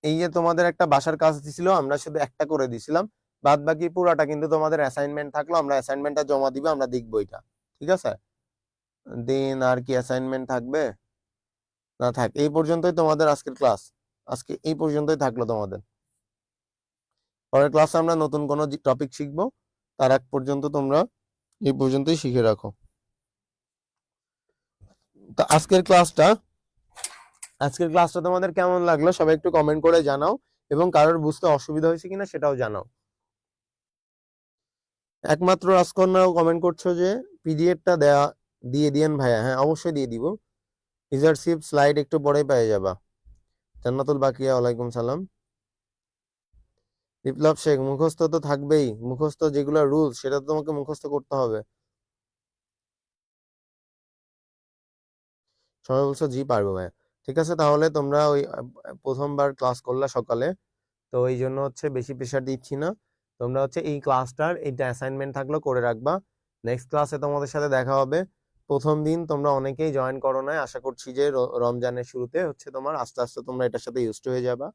এই যে তোমাদের একটা বাসার কাজ দিছিল, আমরা শুধু একটা করে দিছিলাম, বাদ বাকি পুরাটা কিন্তু তোমাদের অ্যাসাইনমেন্ট থাকলো, আমরা অ্যাসাইনমেন্টটা জমা দিব, আমরা দেখবো এটা। ঠিক আছে? দেন আর কি অ্যাসাইনমেন্ট থাকবে? না থাক, এই পর্যন্তই তোমাদের আজকের ক্লাস। আজকে এই পর্যন্তই থাকলো তোমাদের। পরের ক্লাসে আমরা নতুন কোনো টপিক শিখবো, তার আগ পর্যন্ত তোমরা এই পর্যন্তই শিখে রাখো। তো আজকের ক্লাসটা তোমাদের কেমন লাগলো সবাই একটু কমেন্ট করে জানাও, এবং কারোর বুঝতে অসুবিধা হয়েছে কিনা সেটাও জানাও। একমাত্র রাজকন্যাও কমেন্ট করছো যে পিডিএফটা দিয়ে দিয়েন ভাইয়া। হ্যাঁ, অবশ্যই দিয়ে দিব। ইজারশিপ স্লাইড একটু পরে পেয়ে যাবা। জান্নাতুল বাকিয়া, ওয়ালাইকুম সালাম। বিপ্লব শেখ, মুখস্থ তো থাকবেই, মুখস্থ যেগুলো রুলস সেটা তো তোমাকে মুখস্থ করতে হবে। সবাই বলছো জি পারবো ভাইয়া। ঠিক আছে, তাহলে তোমরা ওই প্রথমবার ক্লাস করলা সকালে, তো এই জন্য হচ্ছে বেশি প্রেশার দিচ্ছি না। তোমরা হচ্ছে এই ক্লাসটার এইটা অ্যাসাইনমেন্ট থাকলো করে রাখবা। নেক্সট ক্লাসে তোমাদের সাথে দেখা হবে। প্রথম দিন তোমরা অনেকেই জয়েন করো না, আশা করছি যে রমজানের শুরুতে হচ্ছে তোমার আস্তে আস্তে তোমরা এটার সাথে ইউজড হয়ে যাবা।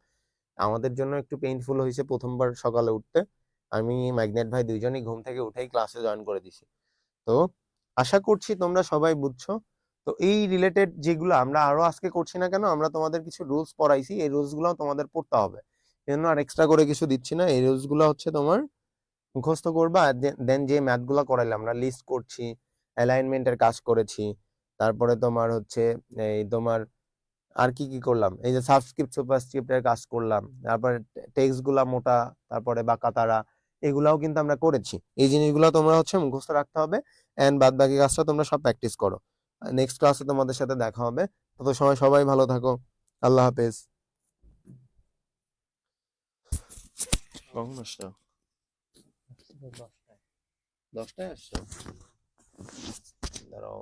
আমাদের জন্য একটু পেইনফুল হয়েছে প্রথমবার সকালে উঠতে, আমি ম্যাগনেট ভাই দুইজনই ঘুম থেকে উঠেই ক্লাসে জয়েন করে দিছি। তো আশা করছি তোমরা সবাই বুঝছো। তো এই রিলেটেড যেগুলো আমরা আরো আজকে করছি না কেন, আমরা তোমাদের কিছু রুলস পড়াইছি, এই রুলস গুলো তোমাদের পড়তে হবে, এই জন্য আর এক্সট্রা করে কিছু দিচ্ছি না। এই রুলস গুলো হচ্ছে তোমার মুখস্থ করবা। দেন যে ম্যাথ গুলা করাইলাম, আমরা লিস্ট করছি, অ্যালাইনমেন্টের কাজ করেছি, তারপরে তোমার হচ্ছে এই তোমার আর কি কি করলাম, এই যে সাবস্ক্রিপ্ট সুপারস্ক্রিপ্টের কাজ করলাম, তারপরে টেক্সট গুলা মোটা, তারপরে বাঁকা তারা, এগুলাও কিন্তু আমরা করেছি। এই জিনিসগুলো তোমরা হচ্ছে মুখস্থ রাখতে হবে, এন্ড বাদ বাকি কাজটা তোমরা সব প্র্যাকটিস করো। নেক্সট ক্লাসে তোমাদের সাথে দেখা হবে। তত সময় সবাই ভালো থাকো। আল্লাহ হাফেজ। কখন আসছো? 10টায় আসছো? দাঁড়াও।